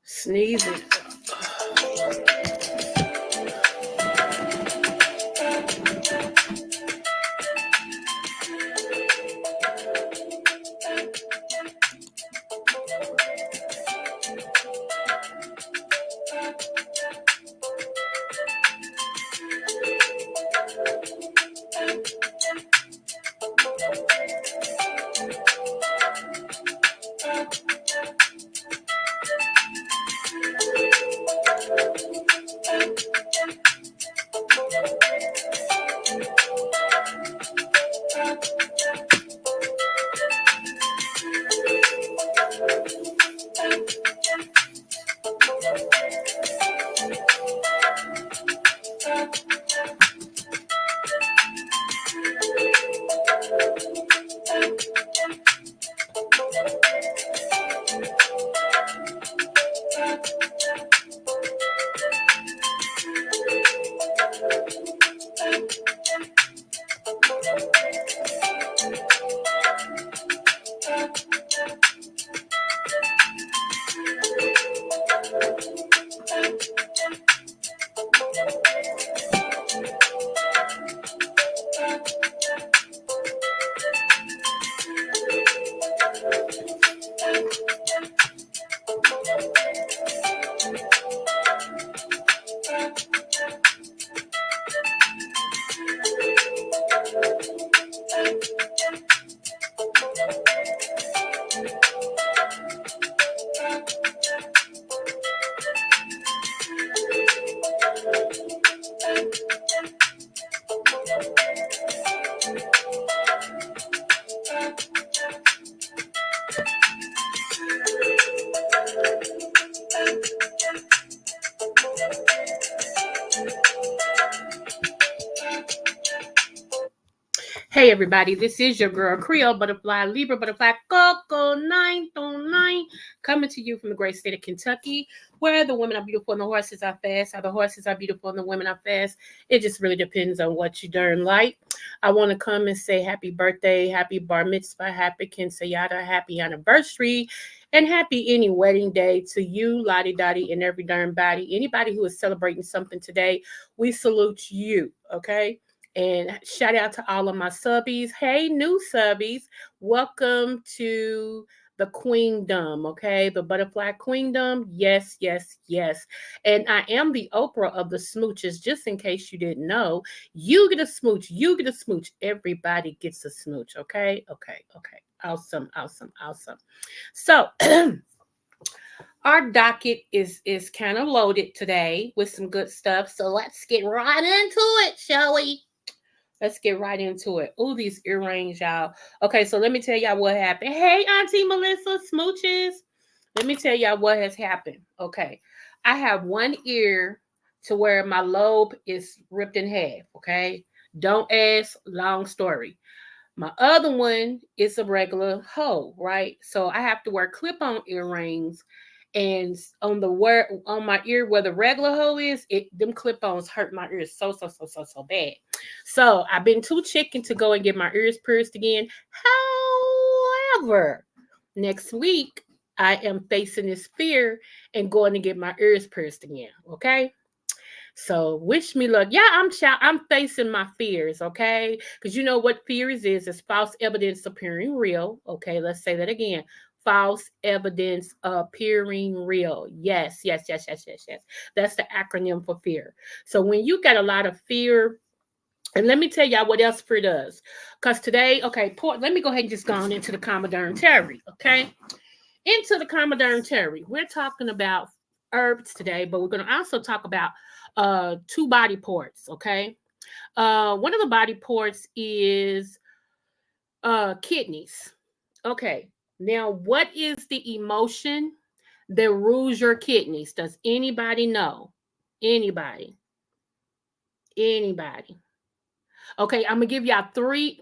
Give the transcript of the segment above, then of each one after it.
Sneezing. Hey everybody, this is your girl Creole Butterfly Libra Butterfly Coco 909 coming to you from the great state of Kentucky, where the women are beautiful and the horses are fast. How the horses are beautiful and the women are fast. It just really depends on what you darn like. I want to come and say happy birthday, happy bar mitzvah, happy quinceañera, happy anniversary, and happy any wedding day to you, Lottie Dottie, and every darn body. Anybody who is celebrating something today, we salute you, okay? And shout out to all of my subbies. Hey, new subbies. Welcome to the queendom, okay? The butterfly queendom. Yes, yes, yes. And I am the Oprah of the smooches, just in case you didn't know. You get a smooch. You get a smooch. Everybody gets a smooch, okay? Okay, okay. Awesome, awesome, awesome. So, our docket is kind of loaded today with some good stuff. So let's get right into it, shall we? Let's get right into it. Oh, these earrings, y'all. Okay, so let me tell y'all what happened. Hey, Auntie Melissa, smooches. Let me tell y'all what has happened. Okay, I have one ear to where my lobe is ripped in half. Okay, don't ask, long story. My other one is a regular hole, right? So I have to wear clip-on earrings, and on the where on my ear where the regular hole is, it them clip-ons hurt my ears so bad. So I've been too chicken to go and get my ears pierced again. However, next week I am facing this fear and going to get my ears pierced again. Okay. So wish me luck. Yeah, I'm facing my fears, okay? Because you know what fears is false evidence appearing real. Okay, let's say that again. False evidence appearing real. Yes, yes, yes, yes, yes, yes. That's the acronym for fear. So when you got a lot of fear, and let me tell y'all what else fear does. Because today, okay, let me go ahead and just go on into the Commodore Terry, okay? Into the Commodore Terry. We're talking about herbs today, but we're going to also talk about two body parts, okay? One of the body parts is kidneys. Okay. Now, what is the emotion that rules your kidneys? Does anybody know? Anybody? Anybody? Okay, I'm gonna give y'all three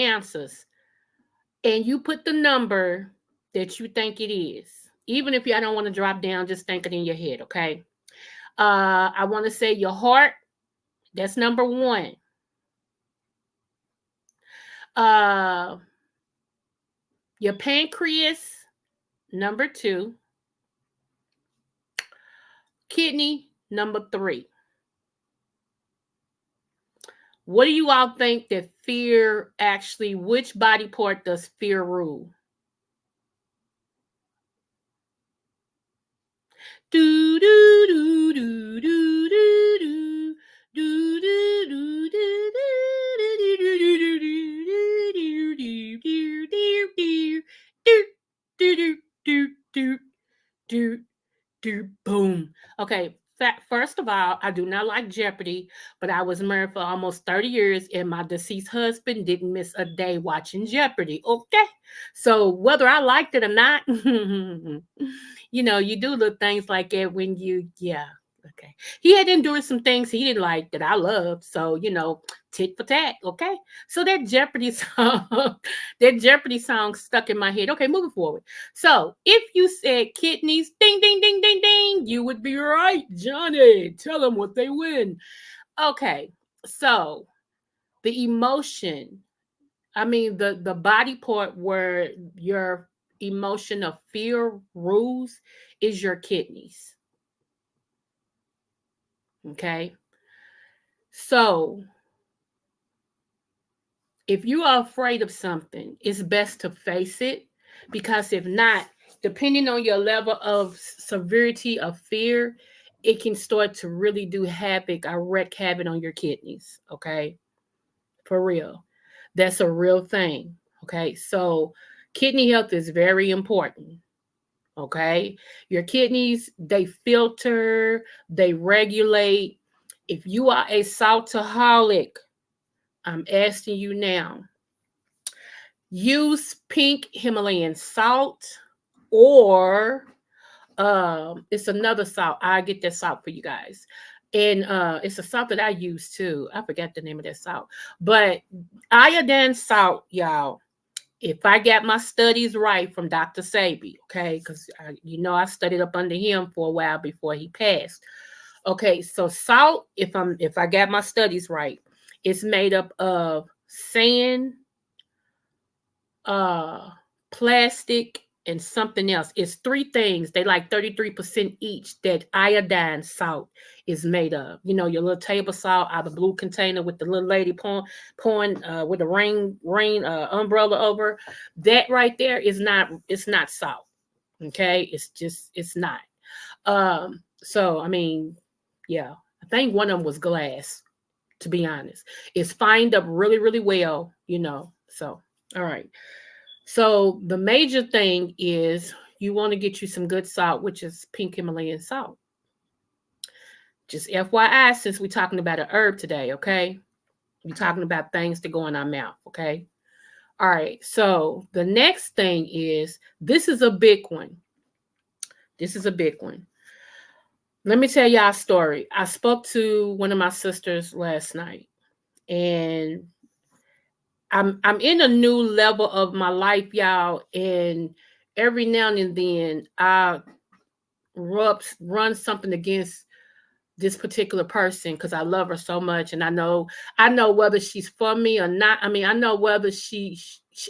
answers, and you put the number that you think it is. Even if y'all don't want to drop down, just think it in your head, okay? I want to say your heart. That's number one. Uh, your pancreas, number 2. Kidney, number 3. What do you all think that fear actually, which body part does fear rule? Do do do do do do do do do do do boom. Okay, first of all, I do not like Jeopardy, but I was married for almost 30 years and my deceased husband didn't miss a day watching Jeopardy. Okay. So whether I liked it or not, you do little things like that when yeah. Okay. He had endured some things he didn't like that I loved. So, tit for tat. Okay. So that Jeopardy song, that Jeopardy song stuck in my head. Okay, moving forward. So if you said kidneys, ding, ding, ding, ding, ding, you would be right, Johnny. Tell them what they win. Okay. So the emotion, I mean, the body part where your emotion of fear rules is your kidneys. Okay. So if you are afraid of something, it's best to face it because if not, depending on your level of severity of fear, it can start to really do havoc or wreak havoc on your kidneys. Okay. For real. That's a real thing. Okay. So kidney health is very important. Okay. Your kidneys, they filter, they regulate. If you are a saltaholic, I'm asking you now, use pink Himalayan salt or it's another salt. I get that salt for you guys. And it's a salt that I use too. I forgot the name of that salt. But iodine salt, y'all. If I got my studies right from Dr. Sabi, okay, because I studied up under him for a while before he passed. Okay, so salt, if I got my studies right, it's made up of sand, uh plastic, and something else. It's three things. They like 33% each that iodine salt is made of. Your little table salt out of the blue container with the little lady pouring with a rain umbrella over. That right there is not, it's not salt. Okay? It's not. So I mean, yeah. I think one of them was glass, to be honest. It's fined up really, really well. So all right. So the major thing is you want to get you some good salt, which is pink Himalayan salt. Just FYI, since we're talking about a herb today, okay? We're talking about things to go in our mouth, okay? All right. So the next thing is, this is a big one. This is a big one. Let me tell y'all a story. I spoke to one of my sisters last night, and I'm in a new level of my life, y'all, and every now and then I run something against this particular person because I love her so much, and I know whether she's for me or not. I mean, I know whether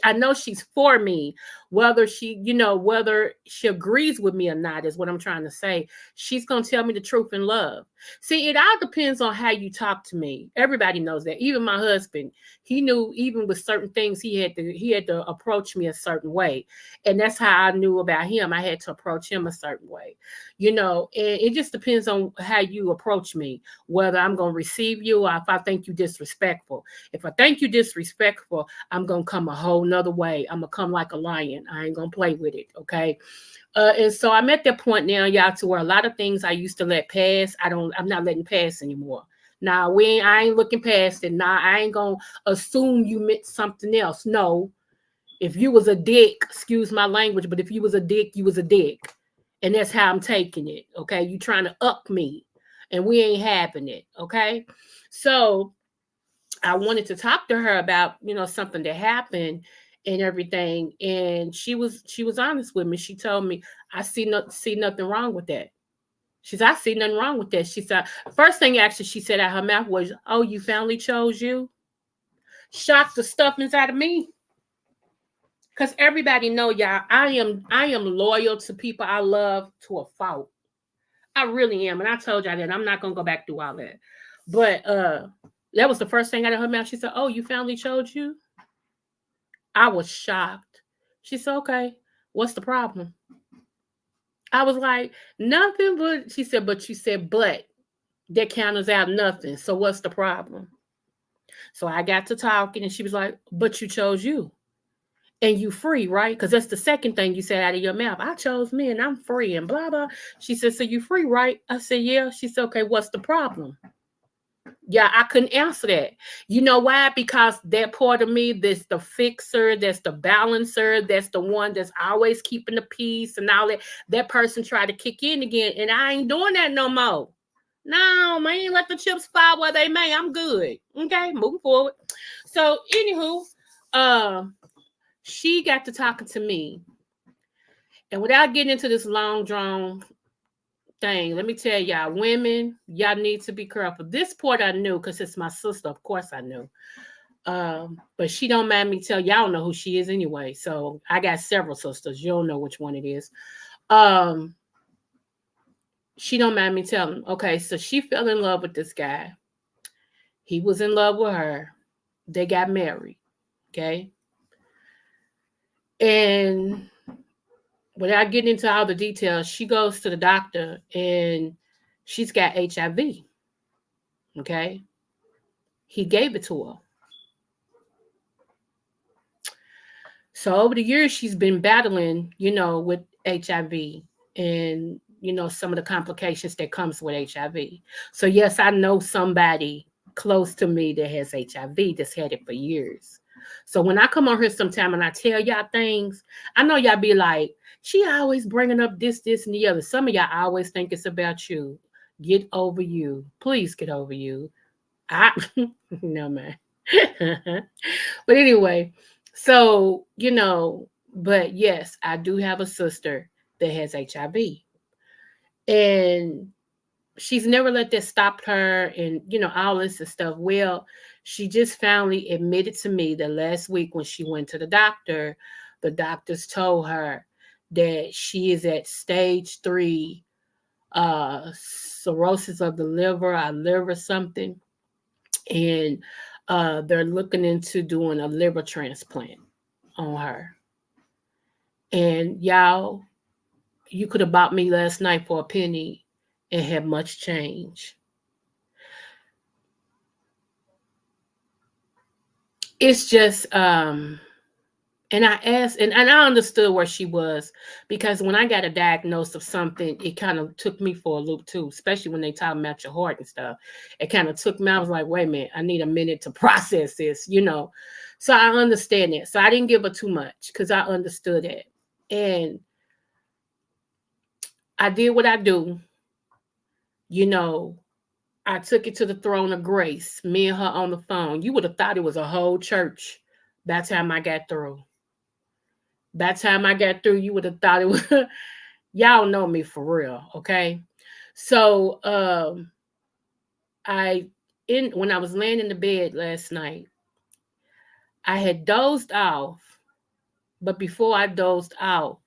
I know she's for me, whether she agrees with me or not is what I'm trying to say. She's gonna tell me the truth in love. See, it all depends on how you talk to me. Everybody knows that. Even my husband, he knew even with certain things he had to approach me a certain way, and that's how I knew about him. I had to approach him a certain way, and it just depends on how you approach me, whether I'm going to receive you or if I think you disrespectful. If I think you disrespectful, I'm going to come a whole nother way. I'm going to come like a lion. I ain't going to play with it. Okay. And so I'm at that point now, y'all, to where a lot of things I used to let pass, I'm not letting pass anymore. Now, I ain't looking past it. Now, I ain't going to assume you meant something else. No, if you was a dick, excuse my language, but if you was a dick, you was a dick. And that's how I'm taking it. Okay. You trying to up me and we ain't having it. Okay. So I wanted to talk to her about, something that happened and everything. And she was honest with me. She told me, I see nothing wrong with that. She said, I see nothing wrong with that. She said, first thing actually she said out her mouth was, oh, you family chose you. shock the stuff inside of me. Cause everybody know, y'all, I am loyal to people I love to a fault. I really am. And I told y'all that I'm not gonna go back through all that. But that was the first thing out of her mouth. She said, "Oh, you family chose you?" I was shocked. She said, "Okay, what's the problem?" I was like, "Nothing but," she said, "But you said, but that counters out nothing. So what's the problem?" So I got to talking and she was like, "But you chose you. And you free, right? Because that's the second thing you said out of your mouth. I chose me and I'm free and blah blah." She said, "So you free, right?" I said, "Yeah." She said, "Okay, what's the problem?" Yeah, I couldn't answer that. You know why? Because that part of me, that's the fixer, that's the balancer, that's the one that's always keeping the peace and all that. That person tried to kick in again, and I ain't doing that no more. No, man, let the chips fall where they may. I'm good. Okay, moving forward. So, anywho, uh, she got to talking to me, and without getting into this long drawn thing, let me tell y'all, women, y'all need to be careful. This part I knew because it's my sister. Of course I knew. But she don't mind me tell y'all know who she is anyway. So I got several sisters. You don't know which one it is. Um, she don't mind me telling. Okay, so she fell in love with this guy. He was in love with her. They got married. Okay. And without getting into all the details, she goes to the doctor and she's got HIV. Okay. He gave it to her. So over the years, she's been battling, with HIV and, some of the complications that comes with HIV. So yes, I know somebody close to me that has HIV that's had it for years. So when I come on here sometime and I tell y'all things, I know y'all be like, she always bringing up this, and the other. Some of y'all always think it's about you. Get over you. Please get over you. I no man. But anyway, so but yes, I do have a sister that has HIV, and she's never let that stop her, and all this and stuff. Well, she just finally admitted to me that last week when she went to the doctors told her that she is at stage 3 cirrhosis of the liver, or liver something, and they're looking into doing a liver transplant on her. And y'all, you could have bought me last night for a penny and had much change. It's just and I asked, and I understood where she was, because when I got a diagnosis of something, it kind of took me for a loop too, especially when they talk about your heart and stuff. It kind of took me, I was like, wait a minute, I need a minute to process this. So I understand that. So I didn't give her too much because I understood it. And I did what I do, you know. I took it to the throne of grace, me and her on the phone. You would have thought it was a whole church by the time I got through. By the time I got through, you would have thought it was y'all know me for real, okay? So I in when I was laying in the bed last night, I had dozed off, but before I dozed off,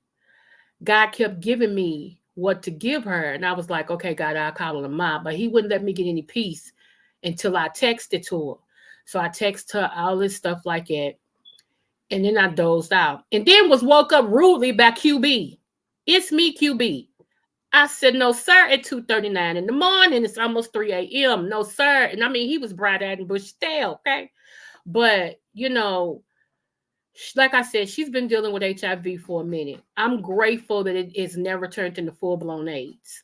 God kept giving me what to give her. And I was like, okay, God, I'll call her mom. But he wouldn't let me get any peace until I texted to her. So I texted her all this stuff like that. And then I dozed out. And then was woke up rudely by QB. It's me, QB. I said, no, sir, at 2:39 in the morning. It's almost 3 a.m. No, sir. And I mean, he was bright-eyed and bushy-tailed, okay? But, like I said, she's been dealing with HIV for a minute. I'm grateful that it is never turned into full-blown AIDS.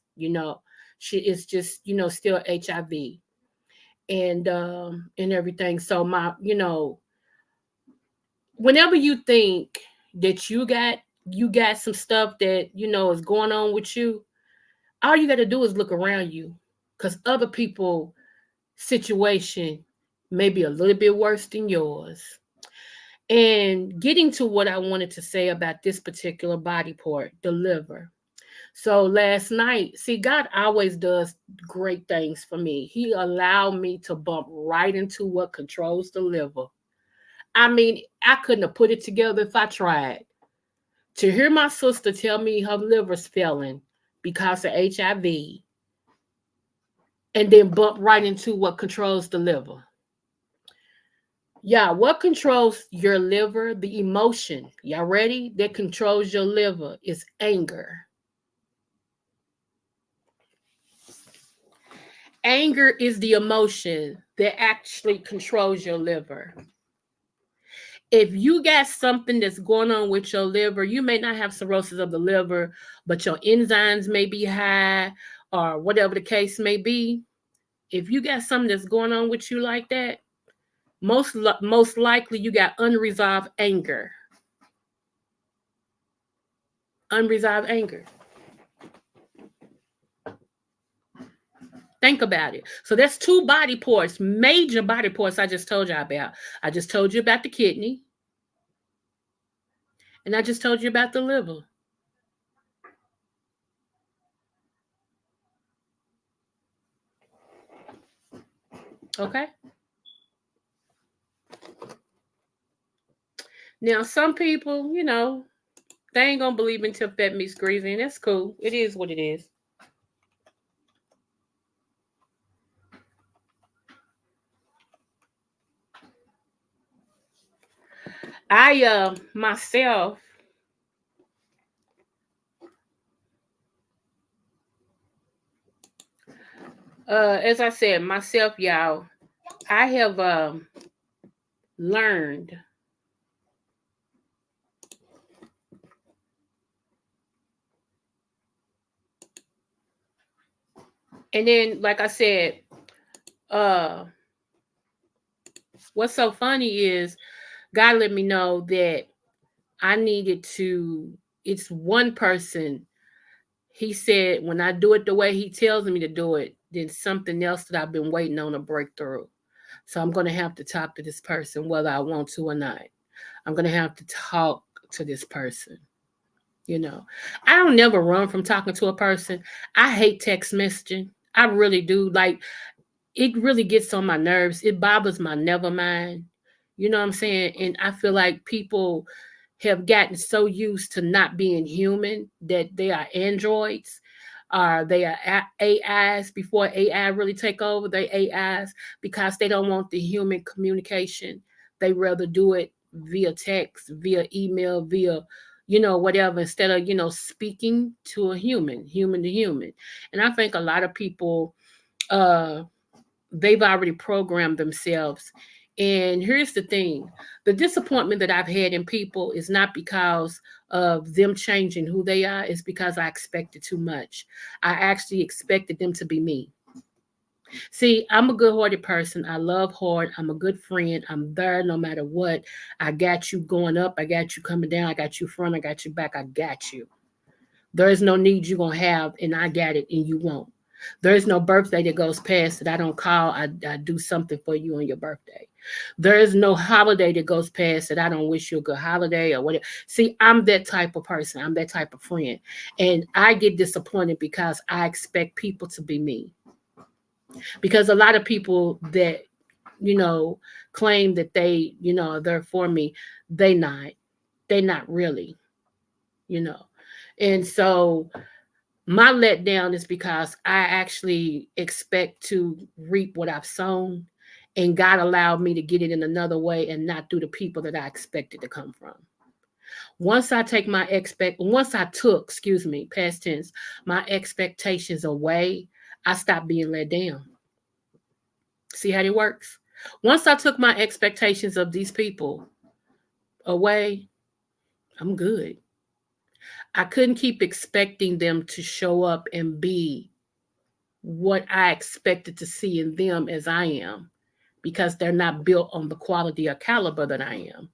She is just, still HIV and everything. So whenever you think that you got some stuff that is going on with you, all you got to do is look around you, because other people situation may be a little bit worse than yours. And getting to what I wanted to say about this particular body part, the liver. So last night, see, God always does great things for me. He allowed me to bump right into what controls the liver. I mean, I couldn't have put it together if I tried. To hear my sister tell me her liver's failing because of HIV and then bump right into what controls the liver. Yeah, what controls your liver? The emotion. Y'all ready? That controls your liver is anger. Anger is the emotion that actually controls your liver. If you got something that's going on with your liver, you may not have cirrhosis of the liver, but your enzymes may be high or whatever the case may be. If you got something that's going on with you like that, most likely you got unresolved anger. Unresolved anger. Think about it. So that's two body parts, major body parts I just told you about. I just told you about the kidney, and I just told you about the liver. Okay. Now, some people, they ain't gonna believe until fat meets greasy, and that's cool. It is what it is. I myself, as I said, myself, y'all, I have learned, and then like I said, uh, what's so funny is God let me know that I needed to. It's one person. He said when I do it the way he tells me to do it, then something else that I've been waiting on a breakthrough. So I'm going to have to talk to this person whether I want to or not. I'm going to have to talk to this person. You know, I don't never run from talking to a person. I hate text messaging. I really do. Like, it really gets on my nerves. It bothers my never mind. You know what I'm saying? And I feel like people have gotten so used to not being human that they are androids. They are AIs before AI really take over. They AIs because they don't want the human communication. They rather do it via text, via email, via whatever, instead of speaking to a human to human. And I think a lot of people uh they've already programmed themselves. And here's the thing, the disappointment that I've had in people is not because of them changing who they are, it's because I expected too much. I actually expected them to be me. See, I'm a good hearted person. I love hard. I'm a good friend. I'm there no matter what. I got you going up. I got you coming down. I got you front. I got you back. I got you. There is no need you're going to have, and I got it, and you won't. There is no birthday that goes past that I don't call. I do something for you on your birthday. There is no holiday that goes past that I don't wish you a good holiday or whatever. See, I'm that type of person. I'm that type of friend. And I get disappointed because I expect people to be me. Because a lot of people that, you know, claim that they are there for me, they not. They not really, you know. And so my letdown is because I actually expect to reap what I've sown, and God allowed me to get it in another way and not through the people that I expected to come from. Once I took, excuse me, past tense, my expectations away, I stopped being let down. See how it works? Once I took my expectations of these people away, I'm good. I couldn't keep expecting them to show up and be what I expected to see in them as I am, because they're not built on the quality or caliber that I am.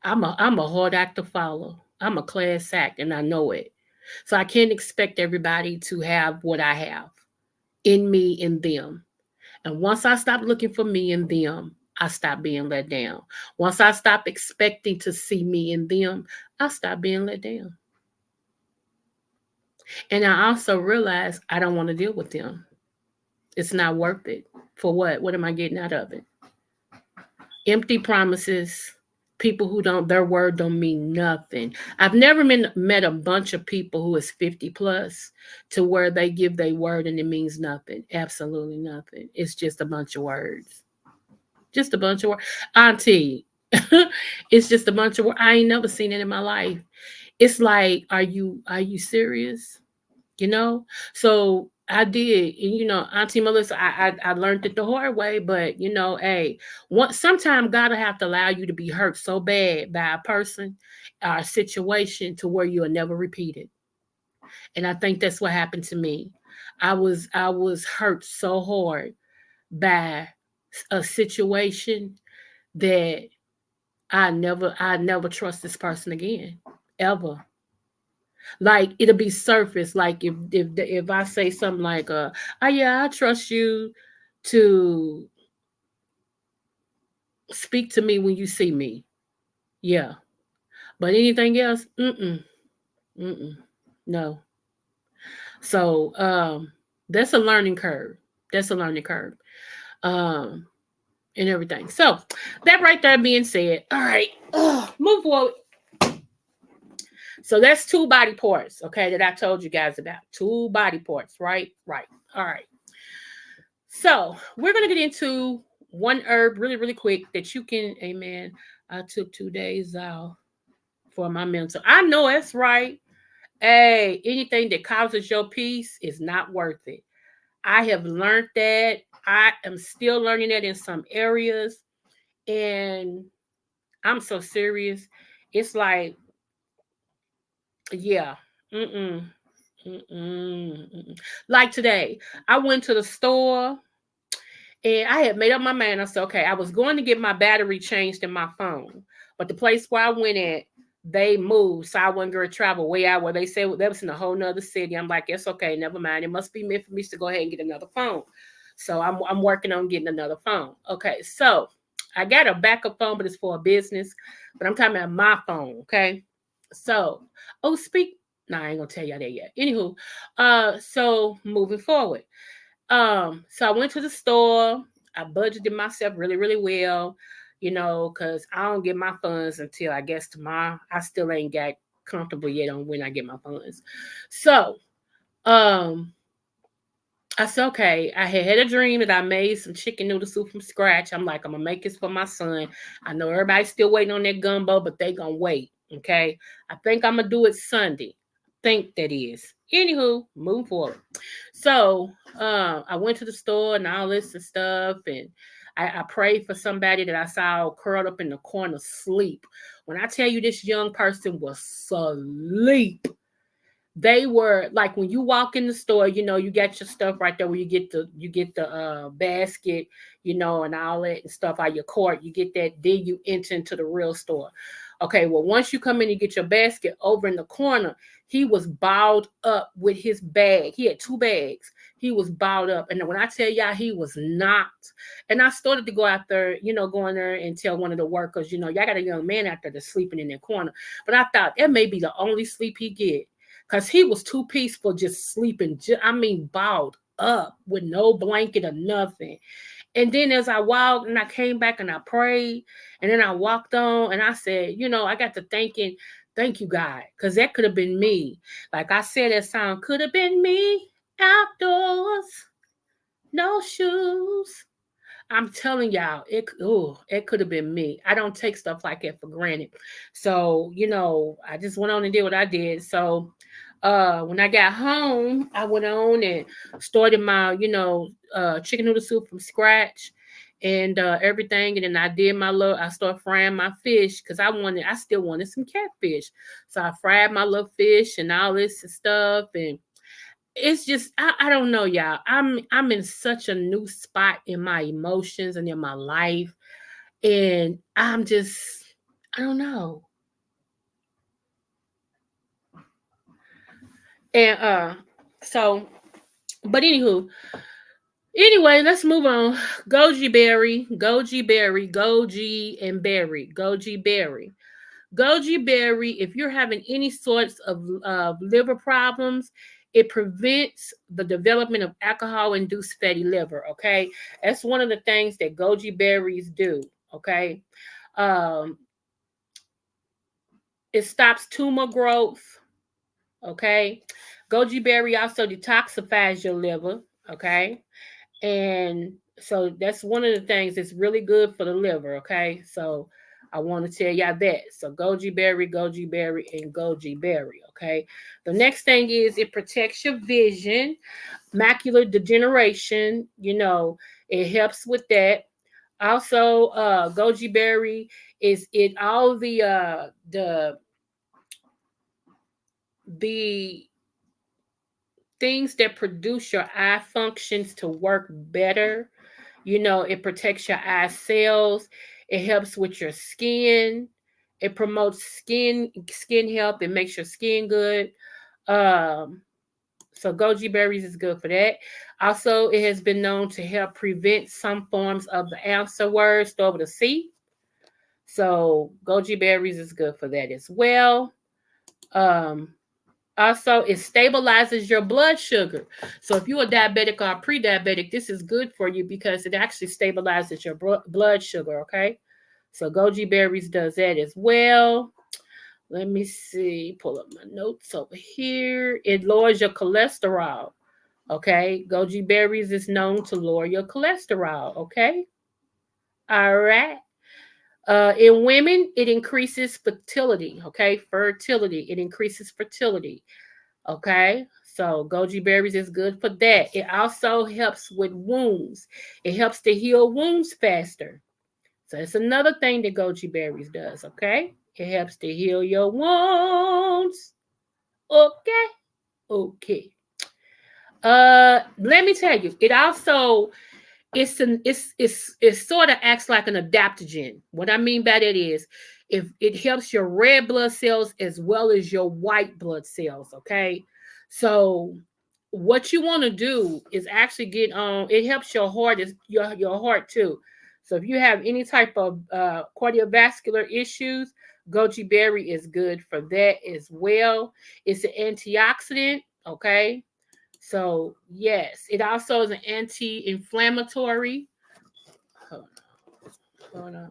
I'm a hard act to follow. I'm a class act and I know it. So I can't expect everybody to have what I have in me, in them. And once I stop looking for me in them, I stop being let down. Once I stop expecting to see me in them, I stop being let down. And I also realize I don't want to deal with them. It's not worth it. For what? What am I getting out of it? Empty promises, people who don't, their word don't mean nothing. I've never met a bunch of people who is 50 plus to where they give their word and it means nothing. Absolutely nothing. It's just a bunch of words. Just a bunch of words. Auntie, it's just a bunch of words. I ain't never seen it in my life. It's like, are you serious? You know? So I did, and Auntie Melissa, I learned it the hard way, but hey, sometimes God will have to allow you to be hurt so bad by a person or a situation to where you'll never repeat it. And I think that's what happened to me. I was hurt so hard by a situation that I never trust this person again. Ever. Like it'll be surface. Like if I say something like oh yeah, I trust you to speak to me when you see me. Yeah. But anything else, mm-mm, no. So that's a learning curve. That's a learning curve. Um and everything. So that right there being said, all right, move forward. So that's two body parts, okay, that I told you guys about. Two body parts, right? Right. All right. So we're gonna get into one herb really, really quick that you can, amen. I took 2 days off for my mental. I know that's right. Hey, anything that causes your peace is not worth it. I have learned that. I am still learning that in some areas. And I'm so serious. It's like, yeah. Mm-mm. Mm-mm. Mm-mm. Like today, I went to the store and I had made up my mind. I said, okay, I was going to get my battery changed in my phone, but the place where I went at, they moved, so I wasn't going to travel way out where they said that was in a whole nother city. I'm like, it's okay, never mind. It must be meant for me to go ahead and get another phone. So I'm working on getting another phone. Okay, so I got a backup phone, but it's for a business. But I'm talking about my phone. Okay, so speak. No, I ain't gonna tell y'all that yet. Anywho, so moving forward. So I went to the store. I budgeted myself really, really well, because I don't get my funds until I guess tomorrow. I still ain't got comfortable yet on when I get my funds. So, um, I said, okay, I had a dream that I made some chicken noodle soup from scratch. I'm like, I'm gonna make this for my son. I know everybody's still waiting on that gumbo, but they gonna wait. Okay. I think I'm gonna do it Sunday. Think that is. Anywho, move forward. So I went to the store and all this and stuff, and I prayed for somebody that I saw curled up in the corner sleep. When I tell you this young person was asleep, they were like when you walk in the store, you got your stuff right there where you get the basket, and all that and stuff out your cart. You get that, then you enter into the real store. Okay, well, once you come in and get your basket over in the corner, he was balled up with his bag. He had two bags. He was balled up. And when I tell y'all he was knocked, and I started to go out there, go in there and tell one of the workers, y'all got a young man out there that's sleeping in that corner. But I thought that may be the only sleep he get. Because he was too peaceful just sleeping. I mean, balled up with no blanket or nothing. And then as I walked and I came back and I prayed, and then I walked on and I said, I got to thinking, thank you, God, because that could have been me. Like I said, that song could have been me outdoors, no shoes. I'm telling y'all, it could have been me. I don't take stuff like that for granted. So, I just went on and did what I did. So, when I got home, I went on and started my, chicken noodle soup from scratch and everything. And then I started frying my fish because I still wanted some catfish. So I fried my little fish and all this and stuff. And it's just I don't know, y'all. I'm in such a new spot in my emotions and in my life, and I'm just I don't know. And so but anyway, let's move on. Goji berry, goji berry, goji and berry, goji berry. Goji berry, if you're having any sorts of liver problems, it prevents the development of alcohol induced fatty liver. Okay. That's one of the things that goji berries do. Okay. Um, it stops tumor growth. Okay. Goji berry also detoxifies your liver. Okay. And so that's one of the things that's really good for the liver. Okay. So I want to tell y'all that. So goji berry, and goji berry. Okay. The next thing is it protects your vision, macular degeneration. It helps with that. Also, goji berry is it all the things that produce your eye functions to work better. It protects your eye cells. It helps with your skin. It promotes skin health. It makes your skin good. Um, so goji berries is good for that. Also, it has been known to help prevent some forms of the answer words over the sea. So goji berries is good for that as well. Um, Also, it stabilizes your blood sugar. So if you're a diabetic or pre-diabetic, this is good for you because it actually stabilizes your blood sugar, okay? So goji berries does that as well. Let me see, pull up my notes over here. It lowers your cholesterol, okay? Goji berries is known to lower your cholesterol, okay? All right. In women, it increases fertility, okay? Fertility. It increases fertility. Okay, so goji berries is good for that. It also helps with wounds. It helps to heal wounds faster. So it's another thing that goji berries does. Okay, it helps to heal your wounds. Okay, okay. Let me tell you, it also it's sort of acts like an adaptogen. What I mean by that is if it helps your red blood cells as well as your white blood cells, okay? So what you want to do is actually get on it helps your heart is your heart too. So if you have any type of cardiovascular issues, goji berry is good for that as well. It's an antioxidant, okay? So, yes, it also is an anti-inflammatory. Hold on, hold on.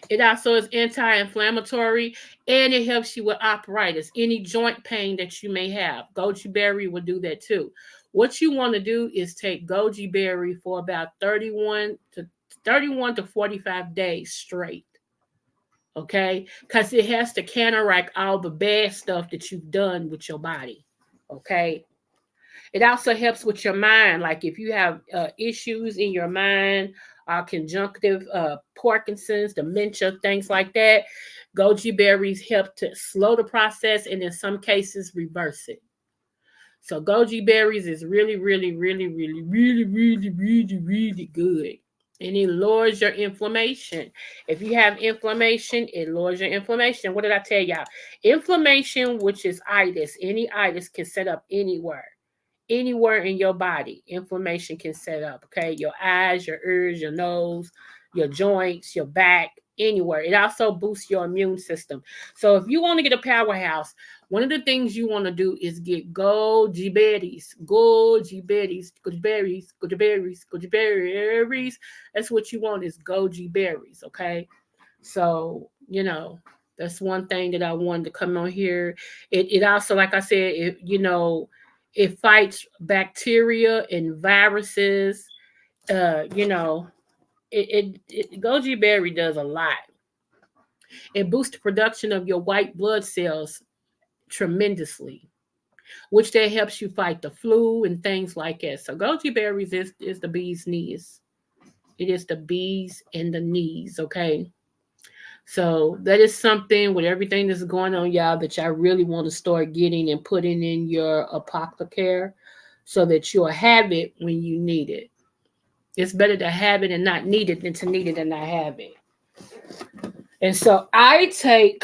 It also is anti-inflammatory and it helps you with arthritis, any joint pain that you may have. Goji berry will do that too. What you want to do is take goji berry for about 31 to 45 days straight. Okay? Because it has to counteract all the bad stuff that you've done with your body. Okay? It also helps with your mind. Like if you have issues in your mind, conjunctive, Parkinson's, dementia, things like that, goji berries help to slow the process and in some cases reverse it. So goji berries is really, really, really, really, really, really, really, really good. And it lowers your inflammation. If you have inflammation, it lowers your inflammation. What did I tell y'all? Inflammation, which is itis, any itis can set up anywhere in your body. Inflammation can set up, okay? Your eyes, your ears, your nose, your joints, your back, anywhere. It also boosts your immune system. So if you want to get a powerhouse, one of the things you want to do is get goji berries, goji berries, goji berries, goji berries, goji berries. That's what you want is goji berries, okay? So, that's one thing that I wanted to come on here. It also, like I said, it fights bacteria and viruses. Goji berry does a lot. It boosts the production of your white blood cells tremendously, which that helps you fight the flu and things like that. So goji berries is the bee's knees. It is the bees and the knees, okay? So that is something with everything that's going on, y'all, that y'all really want to start getting and putting in your apothecary so that you'll have it when you need it. It's better to have it and not need it than to need it and not have it. And so I take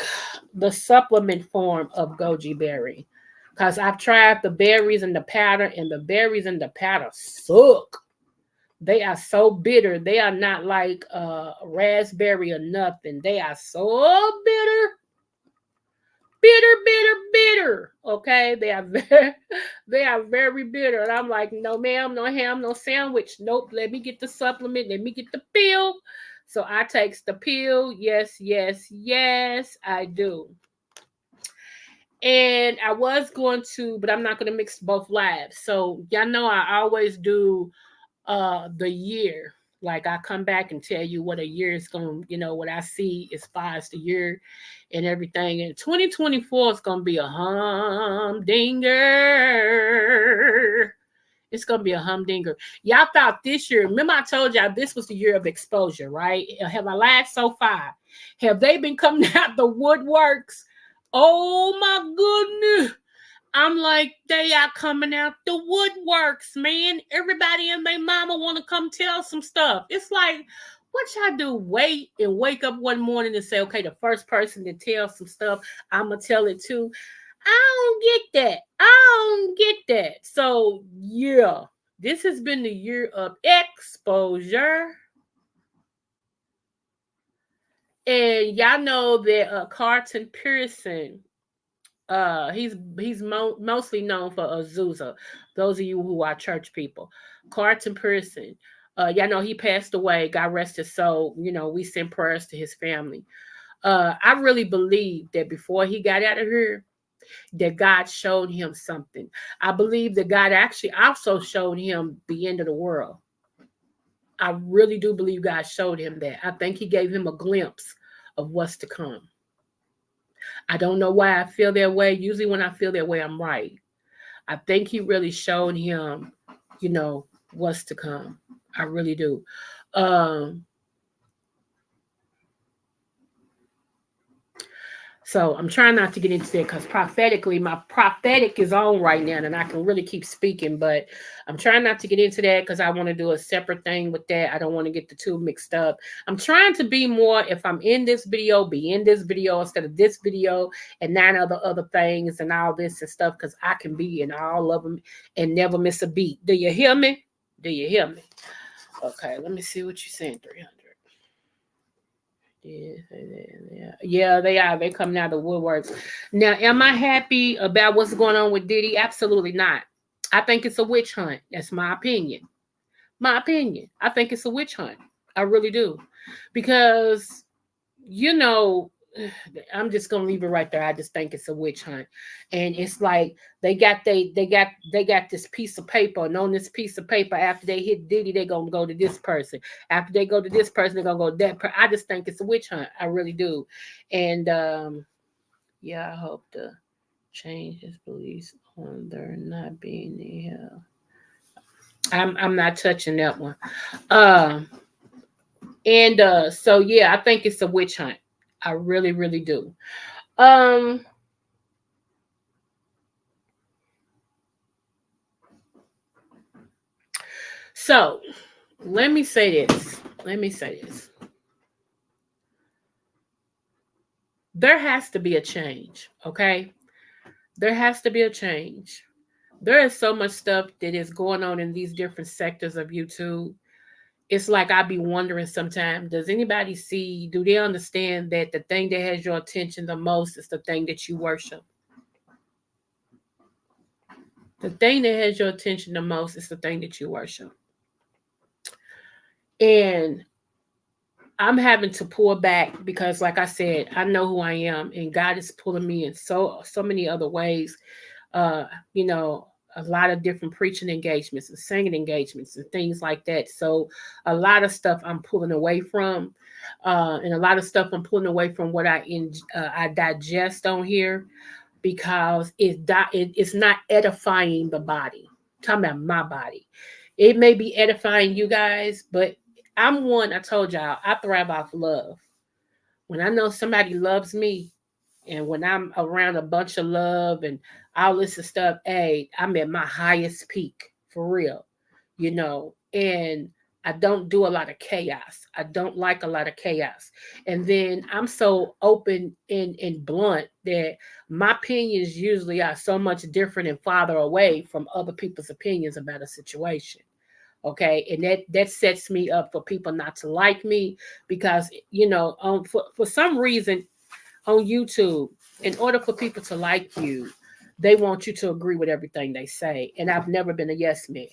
the supplement form of goji berry because I've tried the berries and the powder, and the berries and the powder suck. They are so bitter. They are not like raspberry or nothing. They are so bitter. Bitter, bitter, bitter. Okay, they are very bitter. And I'm like, no, ma'am, no ham, no sandwich. Nope. Let me get the supplement. Let me get the pill. So I takes the pill. Yes, yes, yes, I do. And I was going to, but I'm not going to mix both lives. So y'all know I always do the year. Like I come back and tell you what a year is going, what I see as far as the year and everything. And 2024 is going to be a humdinger. It's going to be a humdinger. Y'all thought this year, remember I told y'all this was the year of exposure, right? Have I lied so far? Have they been coming out the woodworks? Oh my goodness. I'm like, they are coming out the woodworks, man. Everybody and their mama want to come tell some stuff. It's like, what y'all do? Wait and wake up one morning and say, okay, the first person to tell some stuff, I'm going to tell it too. I don't get that. I don't get that. So, yeah, this has been the year of exposure. And y'all know that Carlton Pearson, he's mostly known for Azusa. Those of you who are church people, Carlton Pearson. Y'all know he passed away. God rest his soul. We send prayers to his family. I really believe that before he got out of here, that God showed him something. I believe that God actually also showed him the end of the world. I really do believe God showed him that. I think he gave him a glimpse of what's to come. I don't know why I feel that way. Usually when I feel that way, I'm right. I think he really showed him, what's to come. I really do. Um, So I'm trying not to get into that because prophetically, my prophetic is on right now, and I can really keep speaking. But I'm trying not to get into that because I want to do a separate thing with that. I don't want to get the two mixed up. I'm trying to be more. If I'm in this video, be in this video instead of this video and 9 other things and all this and stuff because I can be in all of them and never miss a beat. Do you hear me? Do you hear me? Okay, let me see what you're saying. 300. Yeah, they are. They coming out of the woodworks. Now, am I happy about what's going on with Diddy? Absolutely not. I think it's a witch hunt. That's my opinion. My opinion. I think it's a witch hunt. I really do. Because, you know, I'm just gonna leave it right there. I just think it's a witch hunt, and it's like they got this piece of paper, and on this piece of paper, after they hit Diddy, they gonna go to this person. After they go to this person, they're gonna go to that person. I just think it's a witch hunt. I really do, and yeah, I hope to change his beliefs on there not being here. I'm not touching that one. Um, and so yeah, I think it's a witch hunt. I really, really do. Um, so let me say this. Let me say this. There has to be a change, okay? There has to be a change. There is so much stuff that is going on in these different sectors of YouTube. It's like I be wondering sometimes, does anybody see, do they understand that the thing that has your attention the most is the thing that you worship? The thing that has your attention the most is the thing that you worship. And I'm having to pull back because, like I said, I know who I am, and God is pulling me in so many other ways. Uh, you know, a lot of different preaching engagements and singing engagements and things like that. So, a lot of stuff I'm pulling away from, and a lot of stuff I'm pulling away from what I digest on here because it's not edifying the body. I'm talking about my body. It may be edifying you guys, but I'm one, I told y'all, I thrive off love. When I know somebody loves me and when I'm around a bunch of love and all this stuff, hey, I'm at my highest peak for real, and I don't do a lot of chaos. I don't like a lot of chaos. And then I'm so open and blunt that my opinions usually are so much different and farther away from other people's opinions about a situation. Okay, and that sets me up for people not to like me because for some reason on YouTube, in order for people to like you, They want you to agree with everything they say. And I've never been a yes man.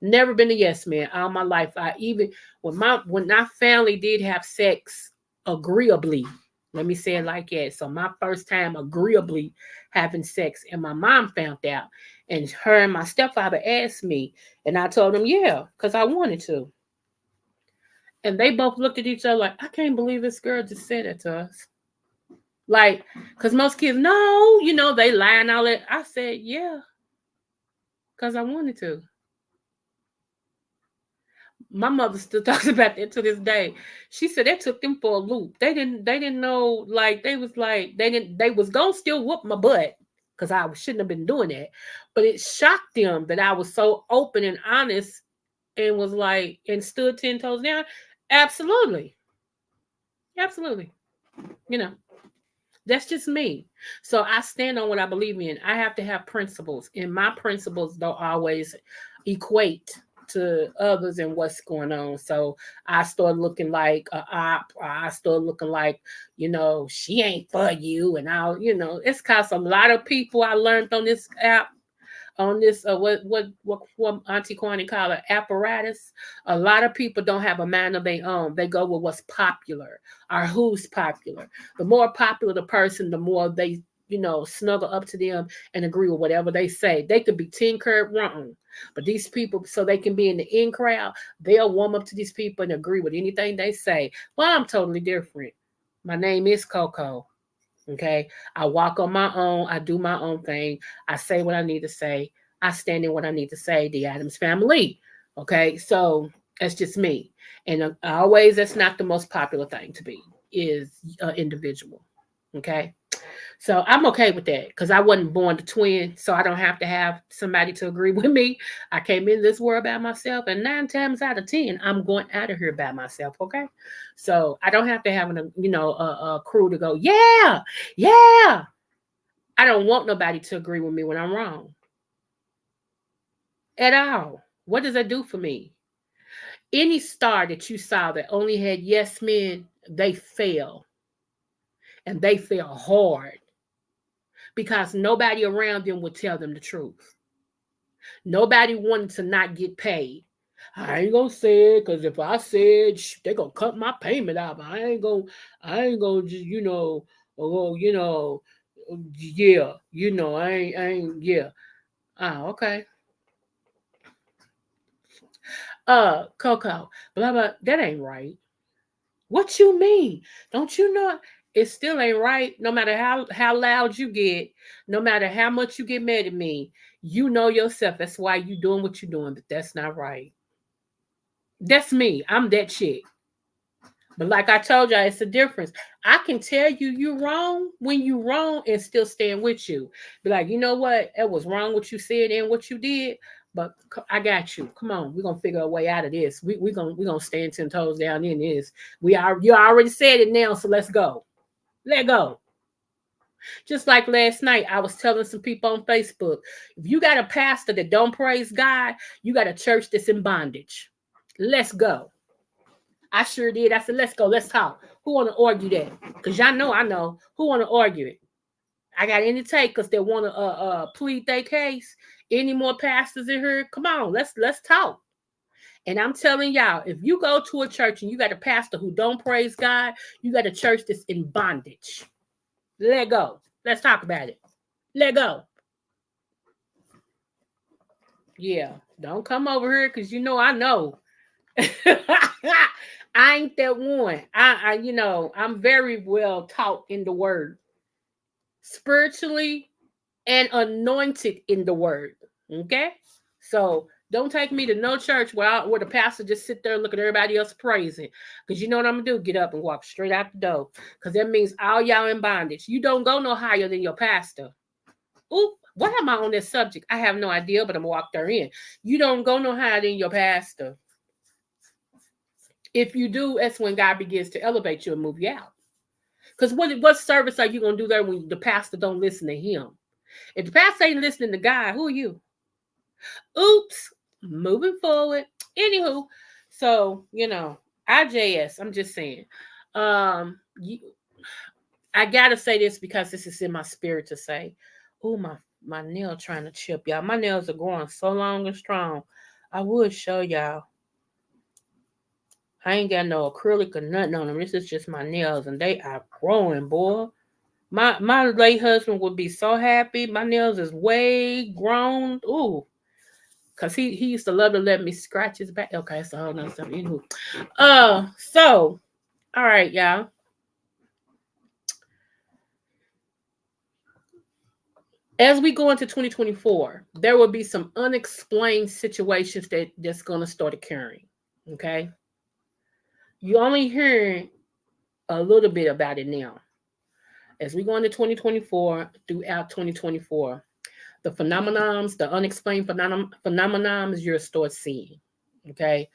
Never been a yes man all my life. I even when my family did have sex agreeably. Let me say it like that. So my first time agreeably having sex, and my mom found out, and her and my stepfather asked me, and I told them yeah, because I wanted to. And they both looked at each other like, I can't believe this girl just said that to us. Like, because most kids, no, they lie and all that. I said, yeah, because I wanted to. My mother still talks about that to this day. She said that took them for a loop. They didn't know, like, they was gonna still whoop my butt because I shouldn't have been doing that. But it shocked them that I was so open and honest and was like, and stood 10 toes down. Absolutely. Absolutely. You know. That's just me. So I stand on what I believe in. I have to have principles, and my principles don't always equate to others and what's going on. So I start looking like a op, or I start looking like, she ain't for you. And it's cause a lot of people I learned on this app, on this what Auntie Kwani call it apparatus. A lot of people don't have a mind of their own. They go with what's popular or who's popular. The more popular the person, the more they snuggle up to them and agree with whatever they say. They could be 10 curve wrong, but these people, so they can be in the in crowd, they'll warm up to these people and agree with anything they say. Well, I'm totally different. My name is Coco. Okay. I walk on my own. I do my own thing. I say what I need to say. I stand in what I need to say. The Adams family. Okay. So that's just me. And always, that's not the most popular thing to be, is an individual. Okay. So I'm okay with that because I wasn't born to twin. So I don't have to have somebody to agree with me. I came in this world by myself, and 9 times out of 10, I'm going out of here by myself. Okay. So I don't have to have a crew to go, yeah, yeah. I don't want nobody to agree with me when I'm wrong at all. What does that do for me? Any star that you saw that only had yes men, they fail, and they fail hard because nobody around them would tell them the truth. Nobody wanted to not get paid. I ain't gonna say it because if I said they gonna cut my payment out. I ain't gonna just oh yeah, I ain't yeah. Okay. Coco, blah blah. That ain't right. What you mean? Don't you know it still ain't right? No matter how loud you get, no matter how much you get mad at me, you know yourself. That's why you doing what you're doing, but that's not right. That's me. I'm that chick. But like I told y'all, it's a difference. I can tell you wrong when you wrong and still stand with you. Be like, you know what? It was wrong what you said and what you did. But I got you. Come on, we're gonna figure a way out of this. We gonna stand 10 toes down in this. You already said it now, so let's go. Let go. Just like last night, I was telling some people on Facebook, if you got a pastor that don't praise God, you got a church that's in bondage. Let's go. I sure did. I said, let's go. Let's talk. Who want to argue that? Because y'all know I know. Who want to argue it? I got any takers that want to plead their case. Any more pastors in here? Come on, let's talk. And I'm telling y'all, if you go to a church and you got a pastor who don't praise God, you got a church that's in bondage. Let go. Let's talk about it. Let go. Yeah, don't come over here because I know. I ain't that one. I'm very well taught in the word, spiritually and anointed in the word. Okay, so don't take me to no church where the pastor just sit there and look at everybody else praising. Because you know what I'm gonna do? Get up and walk straight out the door. Because that means all y'all in bondage. You don't go no higher than your pastor. Oop, what am I on this subject? I have no idea, but I'm gonna walk there in. You don't go no higher than your pastor. If you do, that's when God begins to elevate you and move you out. Because what service are you going to do there when the pastor don't listen to him? If the pastor ain't listening to God, who are you? Oops. Moving forward. Anywho, so, IJS, I'm just saying. I got to say this because this is in my spirit to say. Oh, my My nail trying to chip, y'all. My nails are growing so long and strong. I would show y'all. I ain't got no acrylic or nothing on them. This is just my nails, and they are growing, boy. My late husband would be so happy. My nails is way grown. Ooh. Cause he used to love to let me scratch his back. Okay, so hold on something. So all right, y'all. As we go into 2024, there will be some unexplained situations that's gonna start occurring. Okay. You only hearing a little bit about it now. As we go into 2024, throughout 2024, the phenomenons, the unexplained phenomenons, you'll start seeing. Okay.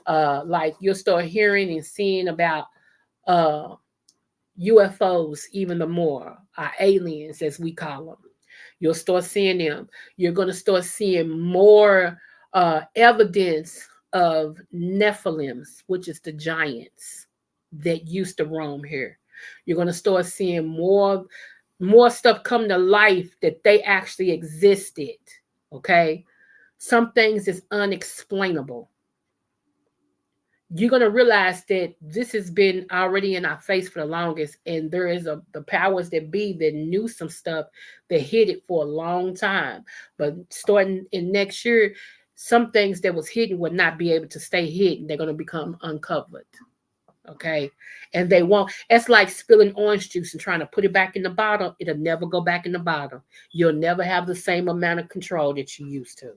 Like you'll start hearing and seeing about uh UFOs even the more, aliens as we call them. You'll start seeing them. You're going to start seeing more evidence of Nephilims, which is the giants that used to roam here. You're going to start seeing more stuff come to life that they actually existed. Okay, some things is unexplainable. You're going to realize that this has been already in our face for the longest, and there is the powers that be that knew some stuff that hid it for a long time. But starting in next year, some things that was hidden will not be able to stay hidden. They're going to become uncovered. Okay, and they won't. It's like spilling orange juice and trying to put it back in the bottle. It'll never go back in the bottle. You'll never have the same amount of control that you used to.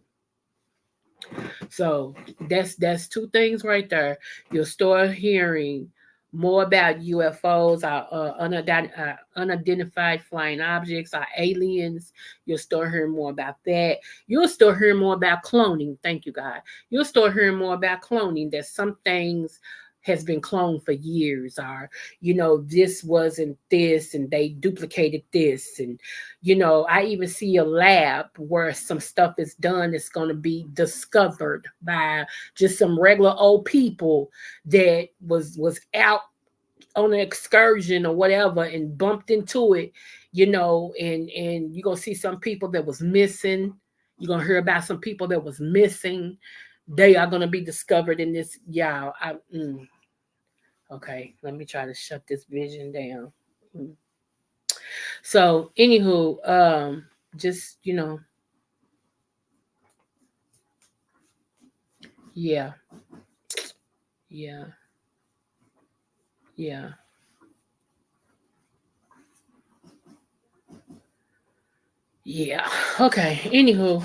So that's two things right there. You'll start hearing more about UFOs, our unidentified flying objects, our aliens. You'll start hearing more about that. You'll start hearing more about cloning. Thank you, God. You'll start hearing more about cloning. That some things has been cloned for years, or this wasn't this and they duplicated this. And I even see a lab where some stuff is done that's going to be discovered by just some regular old people that was out on an excursion or whatever and bumped into it, and you're going to see some people that was missing. You're going to hear about some people that was missing. They are going to be discovered in this. Okay, let me try to shut this vision down. So, anywho, just yeah, yeah, yeah, yeah. Okay, anywho,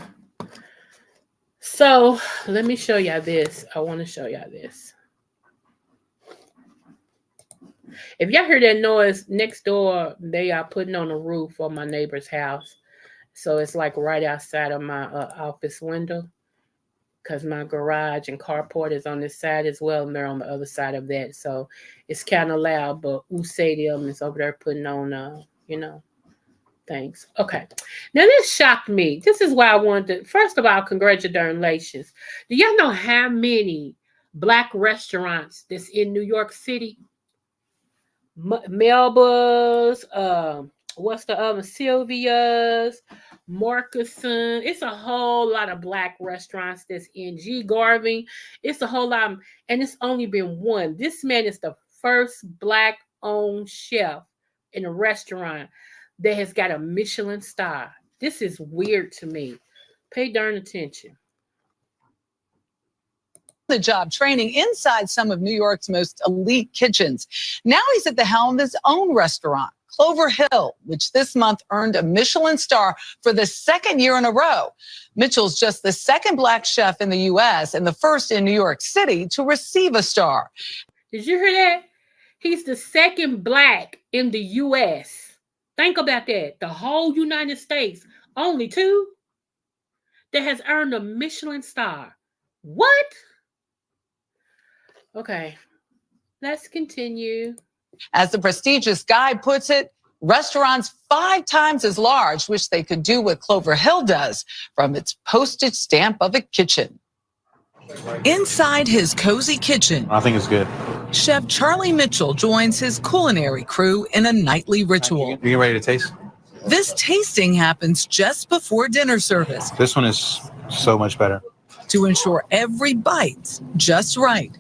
so let me show y'all this. I want to show y'all this. If y'all hear that noise next door, they are putting on a roof on my neighbor's house. So it's like right outside of my office window, because my garage and carport is on this side as well, and they're on the other side of that. So it's kind of loud, but Usadium is over there putting on, things. Okay. Now this shocked me. This is why I wanted to, first of all, congratulations. Do y'all know how many Black restaurants that's in New York City? Melba's, what's the other? Sylvia's, Marcusson. It's a whole lot of Black restaurants that's in G. Garvin. It's a whole lot, and it's only been one. This man is the first Black-owned chef in a restaurant that has got a Michelin star. This is weird to me. Pay darn attention. The job training inside some of New York's most elite kitchens. Now he's at the helm of his own restaurant, Clover Hill, which this month earned a Michelin star for the second year in a row. Mitchell's just the second Black chef in the U.S. and the first in New York City to receive a star. Did you hear that? He's the second Black in the U.S. Think about that. The whole United States, only two that has earned a Michelin star. What? Okay, let's continue. As the prestigious guide puts it, restaurants 5 times as large wish they could do what Clover Hill does from its postage stamp of a kitchen. Inside his cozy kitchen, I think it's good. Chef Charlie Mitchell joins his culinary crew in a nightly ritual. You ready to taste? This tasting happens just before dinner service This one is so much better. to ensure every bite's just right.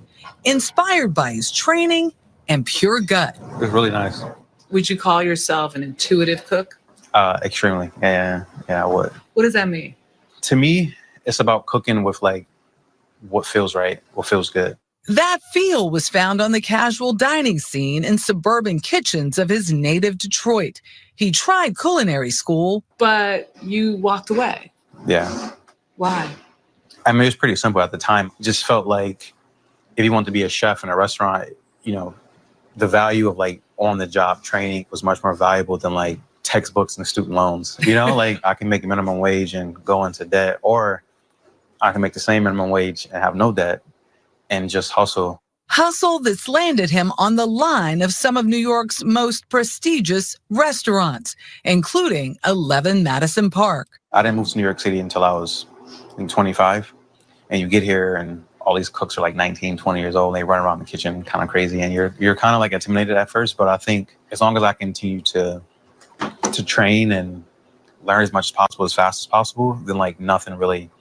Inspired by his training and pure gut. It's really nice. Would you call yourself an intuitive cook? Extremely. Yeah, I would. What does that mean? To me, it's about cooking with like what feels right, what feels good. That feel was found on the casual dining scene in suburban kitchens of his native Detroit. He tried culinary school, but you walked away. Yeah. Why? I mean, it was pretty simple at the time. It just felt like if you want to be a chef in a restaurant, you know, the value of like on the job training was much more valuable than like textbooks and student loans. You know, like I can make a minimum wage and go into debt, or I can make the same minimum wage and have no debt and just hustle. Hustle that's landed him on the line of some of New York's most prestigious restaurants, including 11 Madison Park. I didn't move to New York City until I was 25. And you get here and all these cooks are like 19, 20 years old. And they run around the kitchen kind of crazy. And you're kind of like intimidated at first. But I think as long as I continue to train and learn as much as possible, as fast as possible, then like nothing really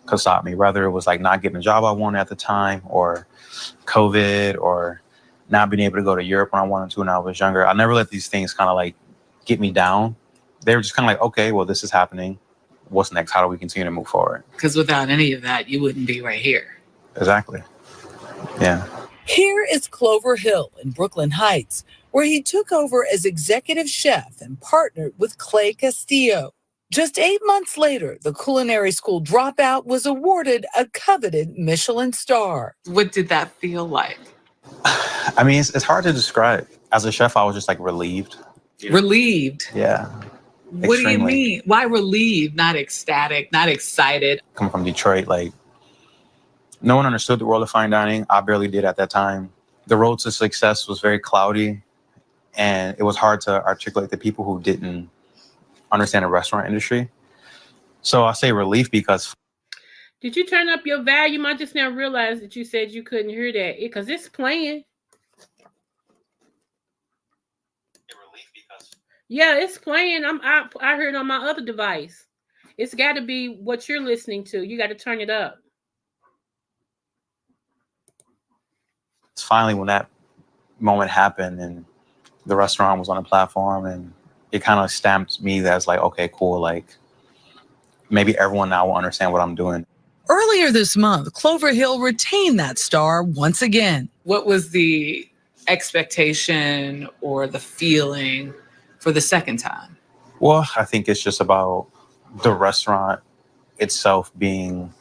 could stop me. Whether it was like not getting a job I wanted at the time, or COVID, or not being able to go to Europe when I wanted to when I was younger. I never let these things kind of like get me down. They were just kind of like, okay, well, this is happening. What's next? How do we continue to move forward? Because without any of that, you wouldn't be right here. Exactly. Yeah. Here is Clover Hill in Brooklyn Heights, where he took over as executive chef and partnered with Clay Castillo. Just 8 months later, the culinary school dropout was awarded a coveted Michelin star. What did that feel like? I mean, it's hard to describe. As a chef, I was just like relieved. Relieved? Yeah. What do you mean? Why relieved, not ecstatic, not excited? Coming from Detroit, like no one understood the world of fine dining. I barely did at that time. The road to success was very cloudy, and it was hard to articulate to people who didn't understand the restaurant industry. So I say relief because... Did you turn up your volume? I just now realized that you said you couldn't hear that because it's playing. Yeah, it's playing. I heard it on my other device. It's got to be what you're listening to. You got to turn it up. It's finally when that moment happened and the restaurant was on a platform, and it kind of stamped me as like, okay, cool. Like maybe everyone now will understand what I'm doing. Earlier this month, Clover Hill retained that star once again. What was the expectation or the feeling for the second time? Well, I think it's just about the restaurant itself being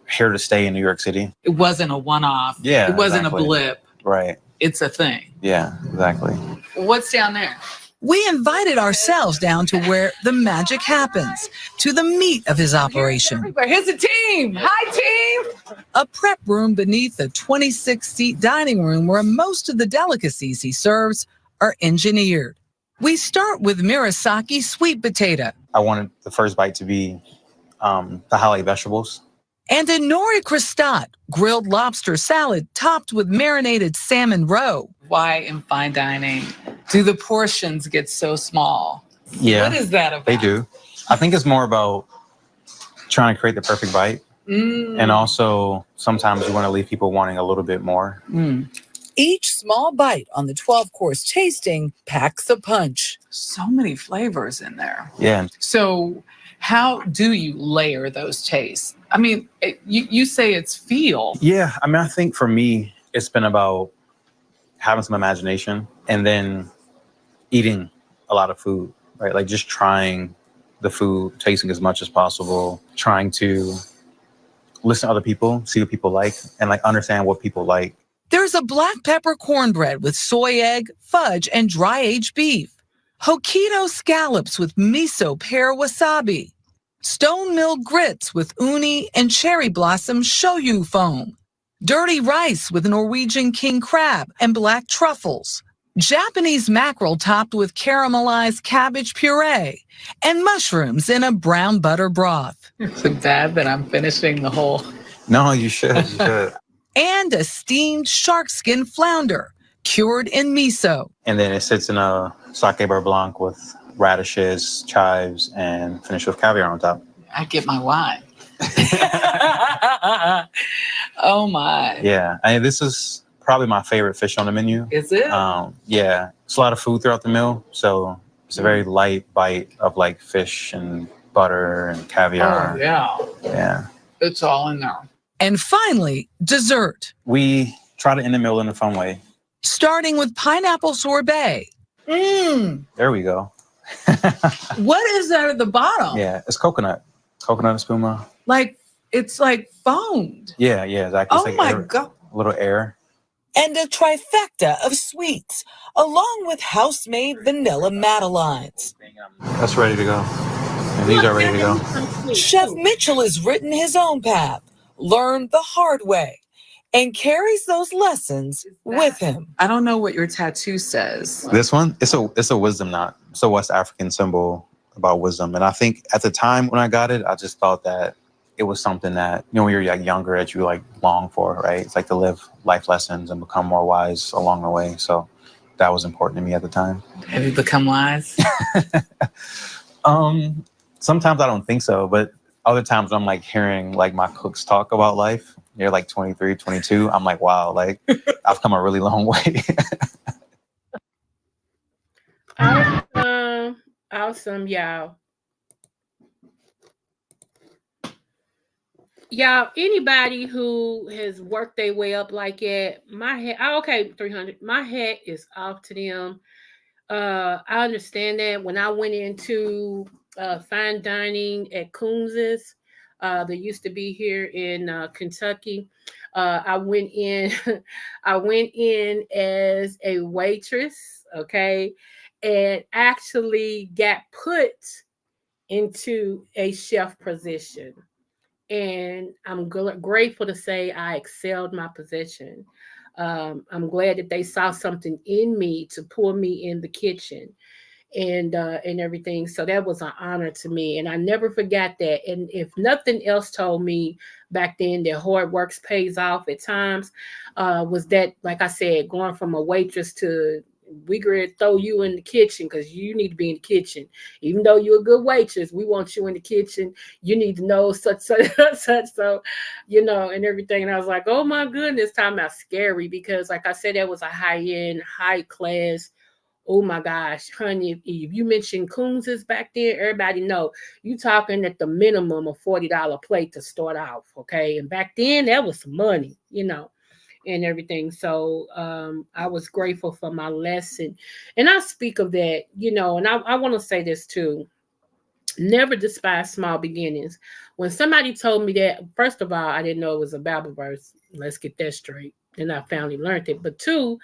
here to stay in New York City. It wasn't a one-off. Yeah, it wasn't exactly. A blip. Right. It's a thing. Yeah, exactly. What's down there? We invited ourselves down to where the magic happens, to the meat of his operation. Here's the team. Hi, team. A prep room beneath the 26-seat dining room where most of the delicacies he serves are engineered. We start with Murasaki sweet potato. I wanted the first bite to be the highlight vegetables. And a nori crostat, grilled lobster salad topped with marinated salmon roe. Why in fine dining do the portions get so small? Yeah. What is that about? They do. I think it's more about trying to create the perfect bite. And also sometimes you want to leave people wanting a little bit more. Each small bite on the 12-course tasting packs a punch. So many flavors in there. Yeah. So how do you layer those tastes? I mean, you say it's feel. Yeah. I mean, I think for me, it's been about having some imagination and then eating a lot of food, right? Like just trying the food, tasting as much as possible, trying to listen to other people, see what people like, and like understand what people like. There's a black pepper cornbread with soy egg, fudge, and dry-aged beef. Hokkaido scallops with miso pear wasabi. Stone mill grits with uni and cherry blossom shoyu foam. Dirty rice with Norwegian king crab and black truffles. Japanese mackerel topped with caramelized cabbage puree. And mushrooms in a brown butter broth. Is it bad that I'm finishing the whole... No, you should. You should. And a steamed shark skin flounder, cured in miso. And then it sits in a sake beurre blanc with radishes, chives, and finish with caviar on top. I get my wine. Oh my. Yeah, this is probably my favorite fish on the menu. Is it? Yeah, it's a lot of food throughout the meal, so it's a very light bite of like fish and butter and caviar. Oh yeah. Yeah. It's all in there. And finally, dessert. We try to end the meal in a fun way. Starting with pineapple sorbet. There we go. What is that at the bottom? Yeah, it's coconut espuma. Like, it's like foamed. Yeah, exactly. Oh it's like my air, God. a little air. And a trifecta of sweets, along with house-made vanilla madeleines. That's ready to go. And these are ready to go. Chef Mitchell has written his own path, learned the hard way, and carries those lessons with him. I don't know what your tattoo says. This one, it's a wisdom knot. It's a West African symbol about wisdom. And I think at the time when I got it, I just thought that it was something that, when you're like younger, that you like long for, right? It's like to live life lessons and become more wise along the way. So that was important to me at the time. Have you become wise? Sometimes I don't think so, but other times I'm like hearing like my cooks talk about life. They're like 23, 22. I'm like, wow, like I've come a really long way. Awesome, y'all. Y'all, anybody who has worked their way up like that, my head, okay, 300, my head is off to them. I understand that when I went into fine dining at Coons's, that used to be here in Kentucky. I went in as a waitress, okay, and actually got put into a chef position. And I'm grateful to say I excelled my position. I'm glad that they saw something in me to pull me in the kitchen and everything. So that was an honor to me. And I never forgot that. And if nothing else told me back then that hard work pays off at times, was that, like I said, going from a waitress to we gonna throw you in the kitchen because you need to be in the kitchen. Even though you're a good waitress, we want you in the kitchen. You need to know such. So, and everything. And I was like, oh my goodness, time about scary because, like I said, that was a high-end, high-class. Oh my gosh, honey, if you mentioned Coons's back then, everybody know you talking at the minimum of $40 plate to start off, okay? And back then, that was some money, and everything. So I was grateful for my lesson. And I speak of that, and I want to say this too. Never despise small beginnings. When somebody told me that, first of all, I didn't know it was a Bible verse. Let's get that straight. And I finally learned it. But two,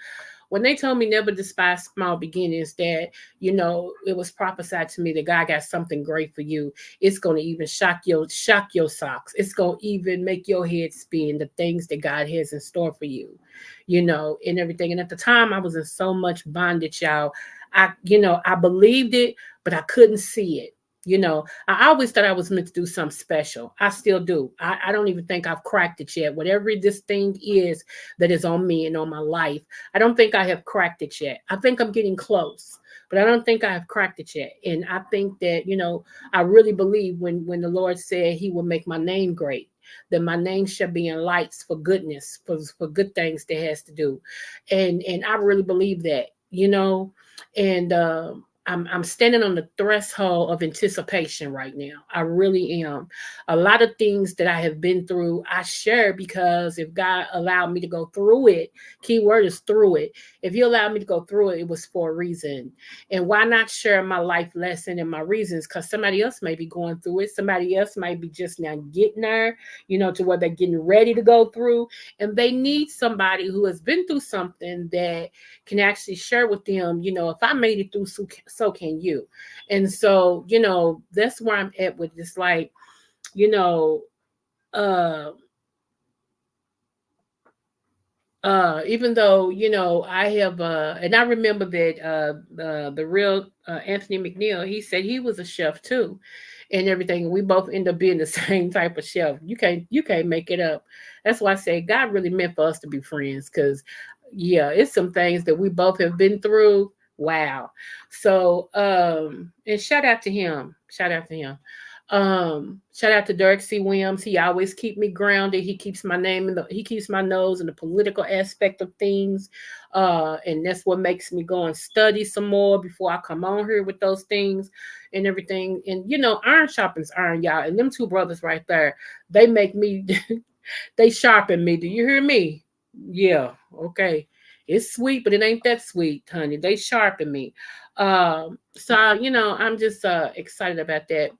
when they told me never despise small beginnings, that, it was prophesied to me that God got something great for you. It's going to even shock your socks. It's going to even make your head spin, the things that God has in store for you, and everything. And at the time I was in so much bondage, y'all. I believed it, but I couldn't see it. I always thought I was meant to do something special. I still do. I don't even think I've cracked it yet. Whatever this thing is that is on me and on my life, I don't think I have cracked it yet. I think I'm getting close, but I don't think I have cracked it yet. And I think that, I really believe when the Lord said he will make my name great, that my name shall be in lights for goodness, for good things that has to do. And I really believe that, and I'm standing on the threshold of anticipation right now. I really am. A lot of things that I have been through, I share because if God allowed me to go through it, key word is through it. If he allowed me to go through it, it was for a reason. And why not share my life lesson and my reasons? Because somebody else may be going through it. Somebody else might be just now getting there, to where they're getting ready to go through. And they need somebody who has been through something that can actually share with them, if I made it through, so can you. And so, that's where I'm at with this, like, even though, I have, and I remember that the real Anthony McNeil, he said he was a chef too, and everything. We both end up being the same type of chef. You can't make it up. That's why I say God really meant for us to be friends, because, yeah, it's some things that we both have been through Wow. So and shout out to him. Shout out to him. Shout out to Dirk C. Williams. He always keep me grounded. He keeps my name in the he keeps my nose in the political aspect of things. And that's what makes me go and study some more before I come on here with those things and everything. And you know, iron sharpens iron, y'all. And them two brothers right there, they make me they sharpen me. Do you hear me? Yeah, okay. It's sweet, but it ain't that sweet, honey. They sharpen me. So you know, I'm just excited about that.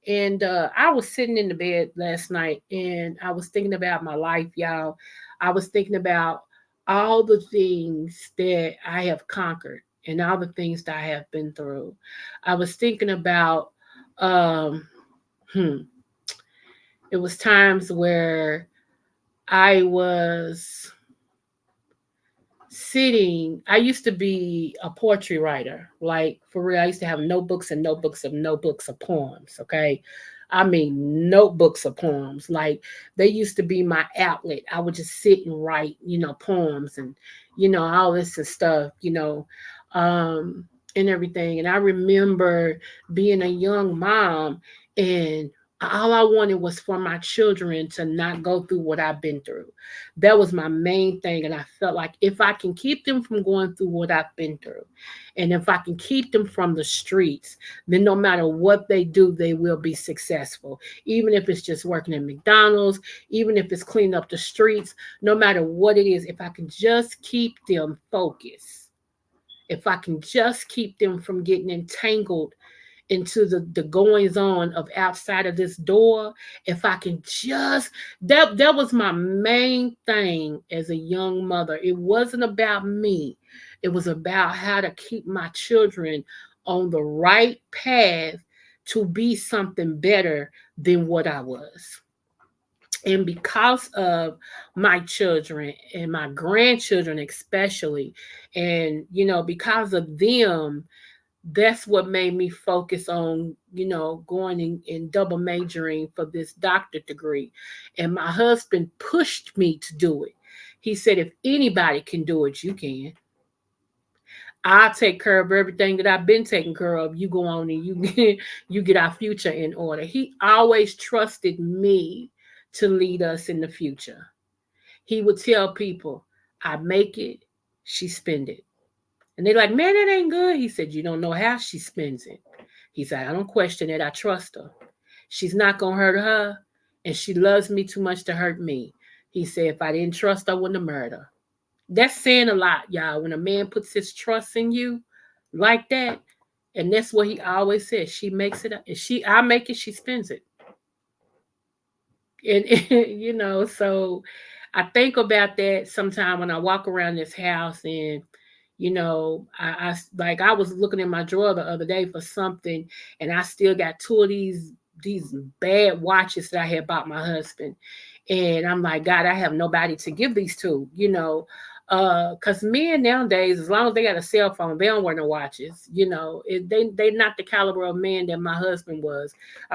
And I was sitting in the bed last night and I was thinking about my life, y'all. I was thinking about all the things that I have conquered and all the things that I have been through. I was thinking about um hmm, it was times where I was sitting. I used to be a poetry writer. Like for real, I used to have notebooks and notebooks of notebooks of poems. Okay. I mean, notebooks of poems. Like they used to be my outlet. I would just sit and write, you know, poems and, you know, all this and stuff, um, and everything. And I remember being a young mom and all I wanted was for my children to not go through what I've been through. That was my main thing. And I felt like if I can keep them from going through what I've been through, and if I can keep them from the streets, then no matter what they do, they will be successful. Even if it's just working at McDonald's, even if it's cleaning up the streets, no matter what it is, if I can just keep them focused, if I can just keep them from getting entangled into the goings on of outside of this door, if I can just that was my main thing as a young mother. It wasn't about me, it was about how to keep my children on the right path to be something better than what I was. And because of my children and my grandchildren especially, and you know, because of them, that's what made me focus on, you know, going and double majoring for this doctorate degree. And my husband pushed me to do it. He said, if anybody can do it, you can. I'll take care of everything that I've been taking care of. You go on and you get, you get our future in order. He always trusted me to lead us in the future. He would tell people, I make it, she spend it. And they're like, man, that ain't good. He said, you don't know how she spends it. He said, I don't question it. I trust her. She's not going to hurt her. And she loves me too much to hurt me. He said, if I didn't trust her, I wouldn't have married her. That's saying a lot, y'all. When a man puts his trust in you like that, and that's what he always says. She makes it. I make it, she spends it. And, you know, so I think about that sometime when I walk around this house and you know, I like I was looking in my drawer the other day for something, and I still got two of these bad watches that I had bought my husband, and I'm like, God, I have nobody to give these to, you know, because men nowadays, as long as they got a cell phone, they don't wear no watches, you know, they not the caliber of man that my husband was,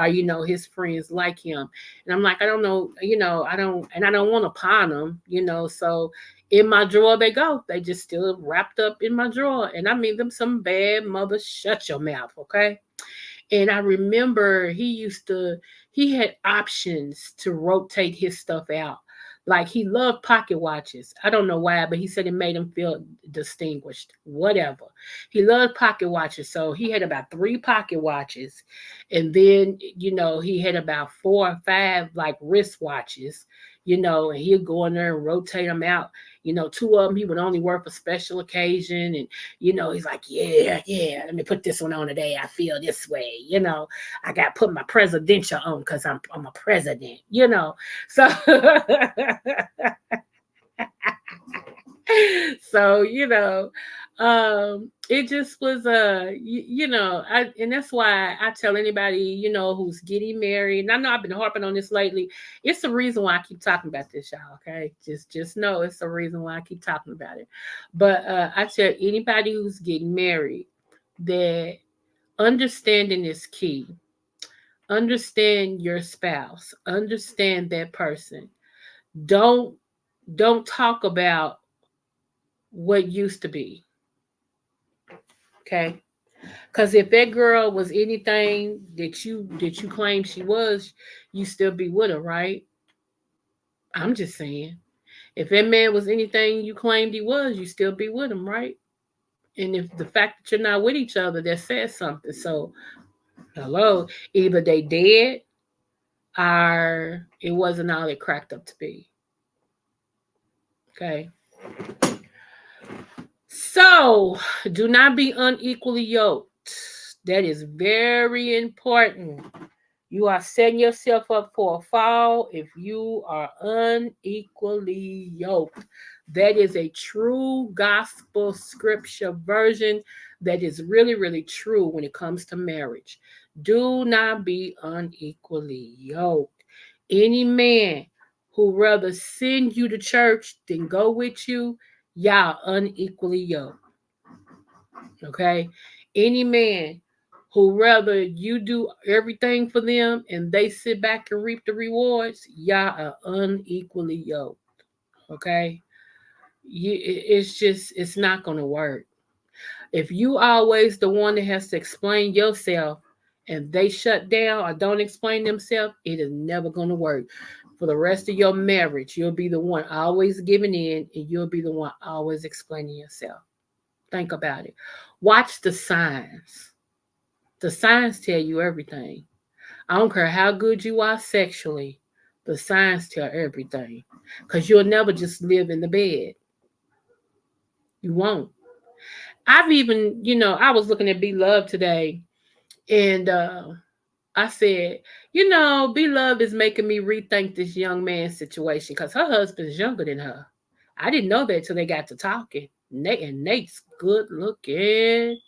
you know, his friends like him, and I'm like, I don't know, you know, I don't want to pawn them, you know, so in my drawer they go. They just still wrapped up in my drawer. And I mean them some bad mother, shut your mouth, okay? And I remember he had options to rotate his stuff out. Like he loved pocket watches. I don't know why, but he said it made him feel distinguished. Whatever. He loved pocket watches. So he had about 3 pocket watches. And then, you know, he had about 4 or 5 like wrist watches, you know, and he'd go in there and rotate them out. You know, 2 of them he would only wear for special occasion. And you know, he's like, yeah, yeah, let me put this one on today. I feel this way. You know, I got to put my presidential on because I'm a president, you know. So, so, you know, it just was, you know, and that's why I tell anybody, you know, who's getting married, and I know I've been harping on this lately. It's the reason why I keep talking about this, y'all. Okay. Just know it's the reason why I keep talking about it. But I tell anybody who's getting married that understanding is key. Understand your spouse, understand that person. Don't don't talk about what used to be. Okay. Because if that girl was anything that you claim she was, you still be with her, right? I'm just saying. If that man was anything you claimed he was, you still be with him, right? And if the fact that you're not with each other, that says something. So, hello, either they dead or it wasn't all it cracked up to be. Okay. So, do not be unequally yoked. That is very important. You are setting yourself up for a fall if you are unequally yoked. That is a true gospel scripture version that is really, really true when it comes to marriage. Do not be unequally yoked. Any man who rather send you to church than go with you, y'all unequally yoked. Okay? Any man who rather you do everything for them and they sit back and reap the rewards, y'all are unequally yoked. Okay? It's just, it's not going to work. If you always the one that has to explain yourself and they shut down or don't explain themselves, it is never going to work. For the rest of your marriage, you'll be the one always giving in and you'll be the one always explaining yourself. Think about it. Watch the signs. The signs tell you everything. I don't care how good you are sexually, the signs tell everything. Because you'll never just live in the bed. You won't. I've even, I was looking at Be Love today and I said, Be Love is making me rethink this young man's situation because her husband's younger than her. I didn't know that till they got to talking. Nate's good looking.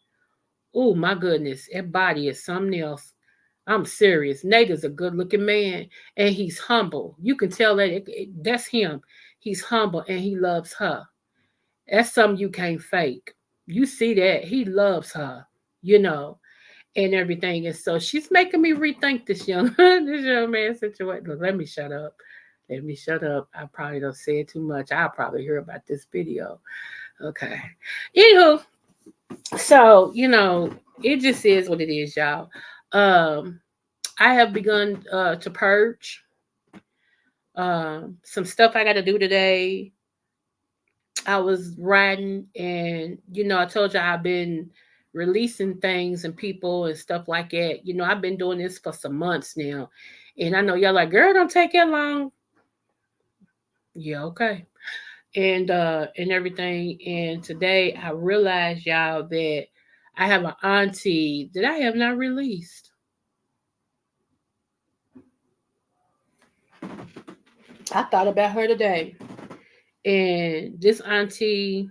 Oh my goodness, that body is something else. I'm serious. Nate is a good looking man and he's humble. You can tell that that's him. He's humble and he loves her. That's something you can't fake. You see that he loves her, you know, and everything. And so she's making me rethink this young this young man situation. Look, let me shut up. Let me shut up. I probably don't say it too much. I'll probably hear about this video. Okay. Anywho, so it just is what it is, y'all. I have begun to purge some stuff I got to do today. I was riding, and I told you I've been releasing things and people and stuff like that. I've been doing this for some months now, and I know y'all like, girl, don't take that long. Yeah, okay. And everything. And today I realized, y'all, that I have an auntie that I have not released. I thought about her today. And this auntie,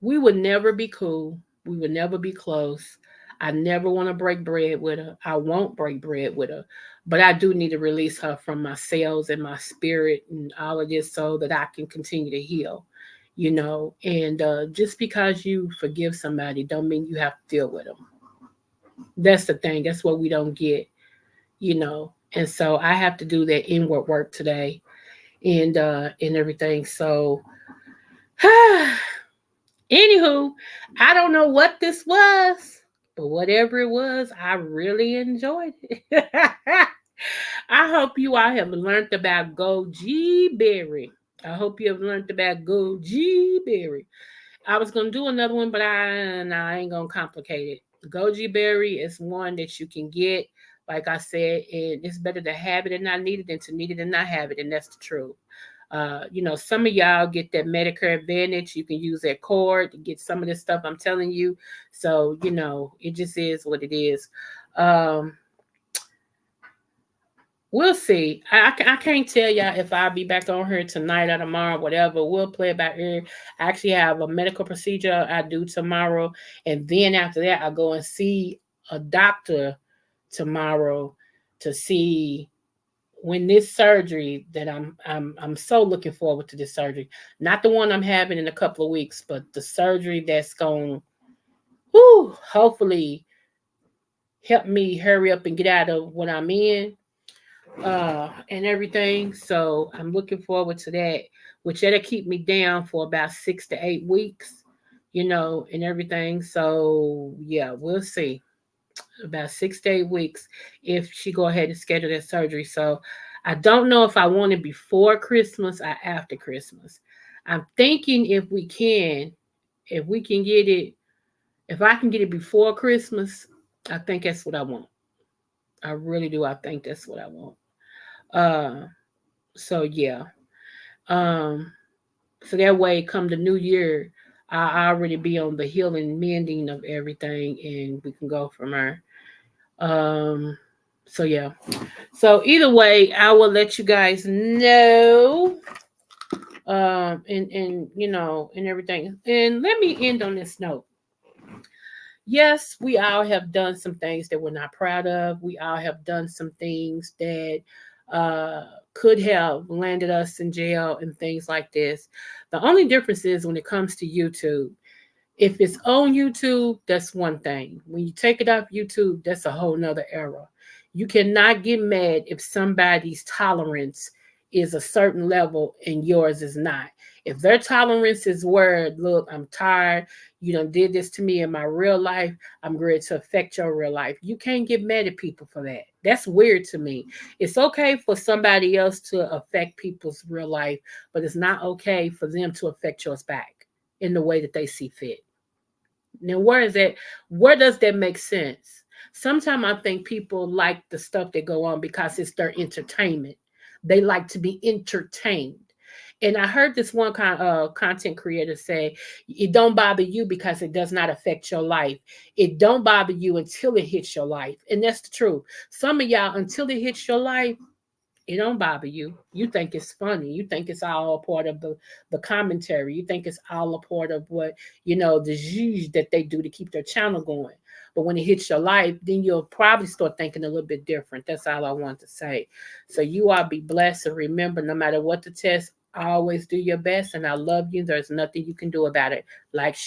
we would never be cool. We would never be close. I never want to break bread with her. I won't break bread with her. But I do need to release her from my cells and my spirit and all of this so that I can continue to heal. And just because you forgive somebody don't mean you have to deal with them. That's the thing. That's what we don't get. And so I have to do that inward work today and everything. So anywho, I don't know what this was, but whatever it was, I really enjoyed it. I hope you all have learned about goji berry. I hope you have learned about goji berry. I was gonna do another one, but I ain't gonna complicate it. Goji berry is one that you can get, like I said, and it's better to have it and not need it than to need it and not have it, and that's the truth. Some of y'all get that Medicare Advantage. You can use that card to get some of this stuff I'm telling you. So, it just is what it is. We'll see. I can't tell y'all if I'll be back on here tonight or tomorrow, whatever. We'll play it by ear. I actually have a medical procedure I do tomorrow. And then after that, I go and see a doctor tomorrow to see when this surgery that I'm so looking forward to this surgery. Not the one I'm having in a couple of weeks, but the surgery that's going to hopefully help me hurry up and get out of what I'm in. And everything. So I'm looking forward to that, which that'll keep me down for about 6 to 8 weeks. and everything. So yeah, we'll see. About 6 to 8 weeks if she go ahead and schedule that surgery. So I don't know if I want it before Christmas or after Christmas. I'm thinking if we can get it, if I can get it before Christmas, I think that's what I want. I really do. I think that's what I want. Uh, so yeah. Um, so that way, come the new year, I already be on the healing, mending of everything, and we can go from there. Um, so yeah. So either way, I will let you guys know. And everything. And let me end on this note. Yes, we all have done some things that we're not proud of. We all have done some things that uh, could have landed us in jail and things like this. The only difference is when it comes to YouTube. If it's on YouTube, that's one thing. When you take it off YouTube, that's a whole nother era. You cannot get mad if somebody's tolerance is a certain level and yours is not. If their tolerance is where, look, I'm tired, you done did this to me in my real life, I'm ready to affect your real life. You can't get mad at people for that. That's weird to me. It's okay for somebody else to affect people's real life, but it's not okay for them to affect yours back in the way that they see fit. Now, where is that? Where does that make sense? Sometimes I think people like the stuff that go on because it's their entertainment. They like to be entertained. And I heard this one content creator say, "It don't bother you because it does not affect your life. It don't bother you until it hits your life." And that's the truth. Some of y'all, until it hits your life, it don't bother you. You think it's funny. You think it's all a part of the commentary. You think it's all a part of what, the zhuzh that they do to keep their channel going. But when it hits your life, then you'll probably start thinking a little bit different. That's all I want to say. So you all be blessed, and remember, no matter what the test, always do your best. And I love you. There's nothing you can do about it. Like, share.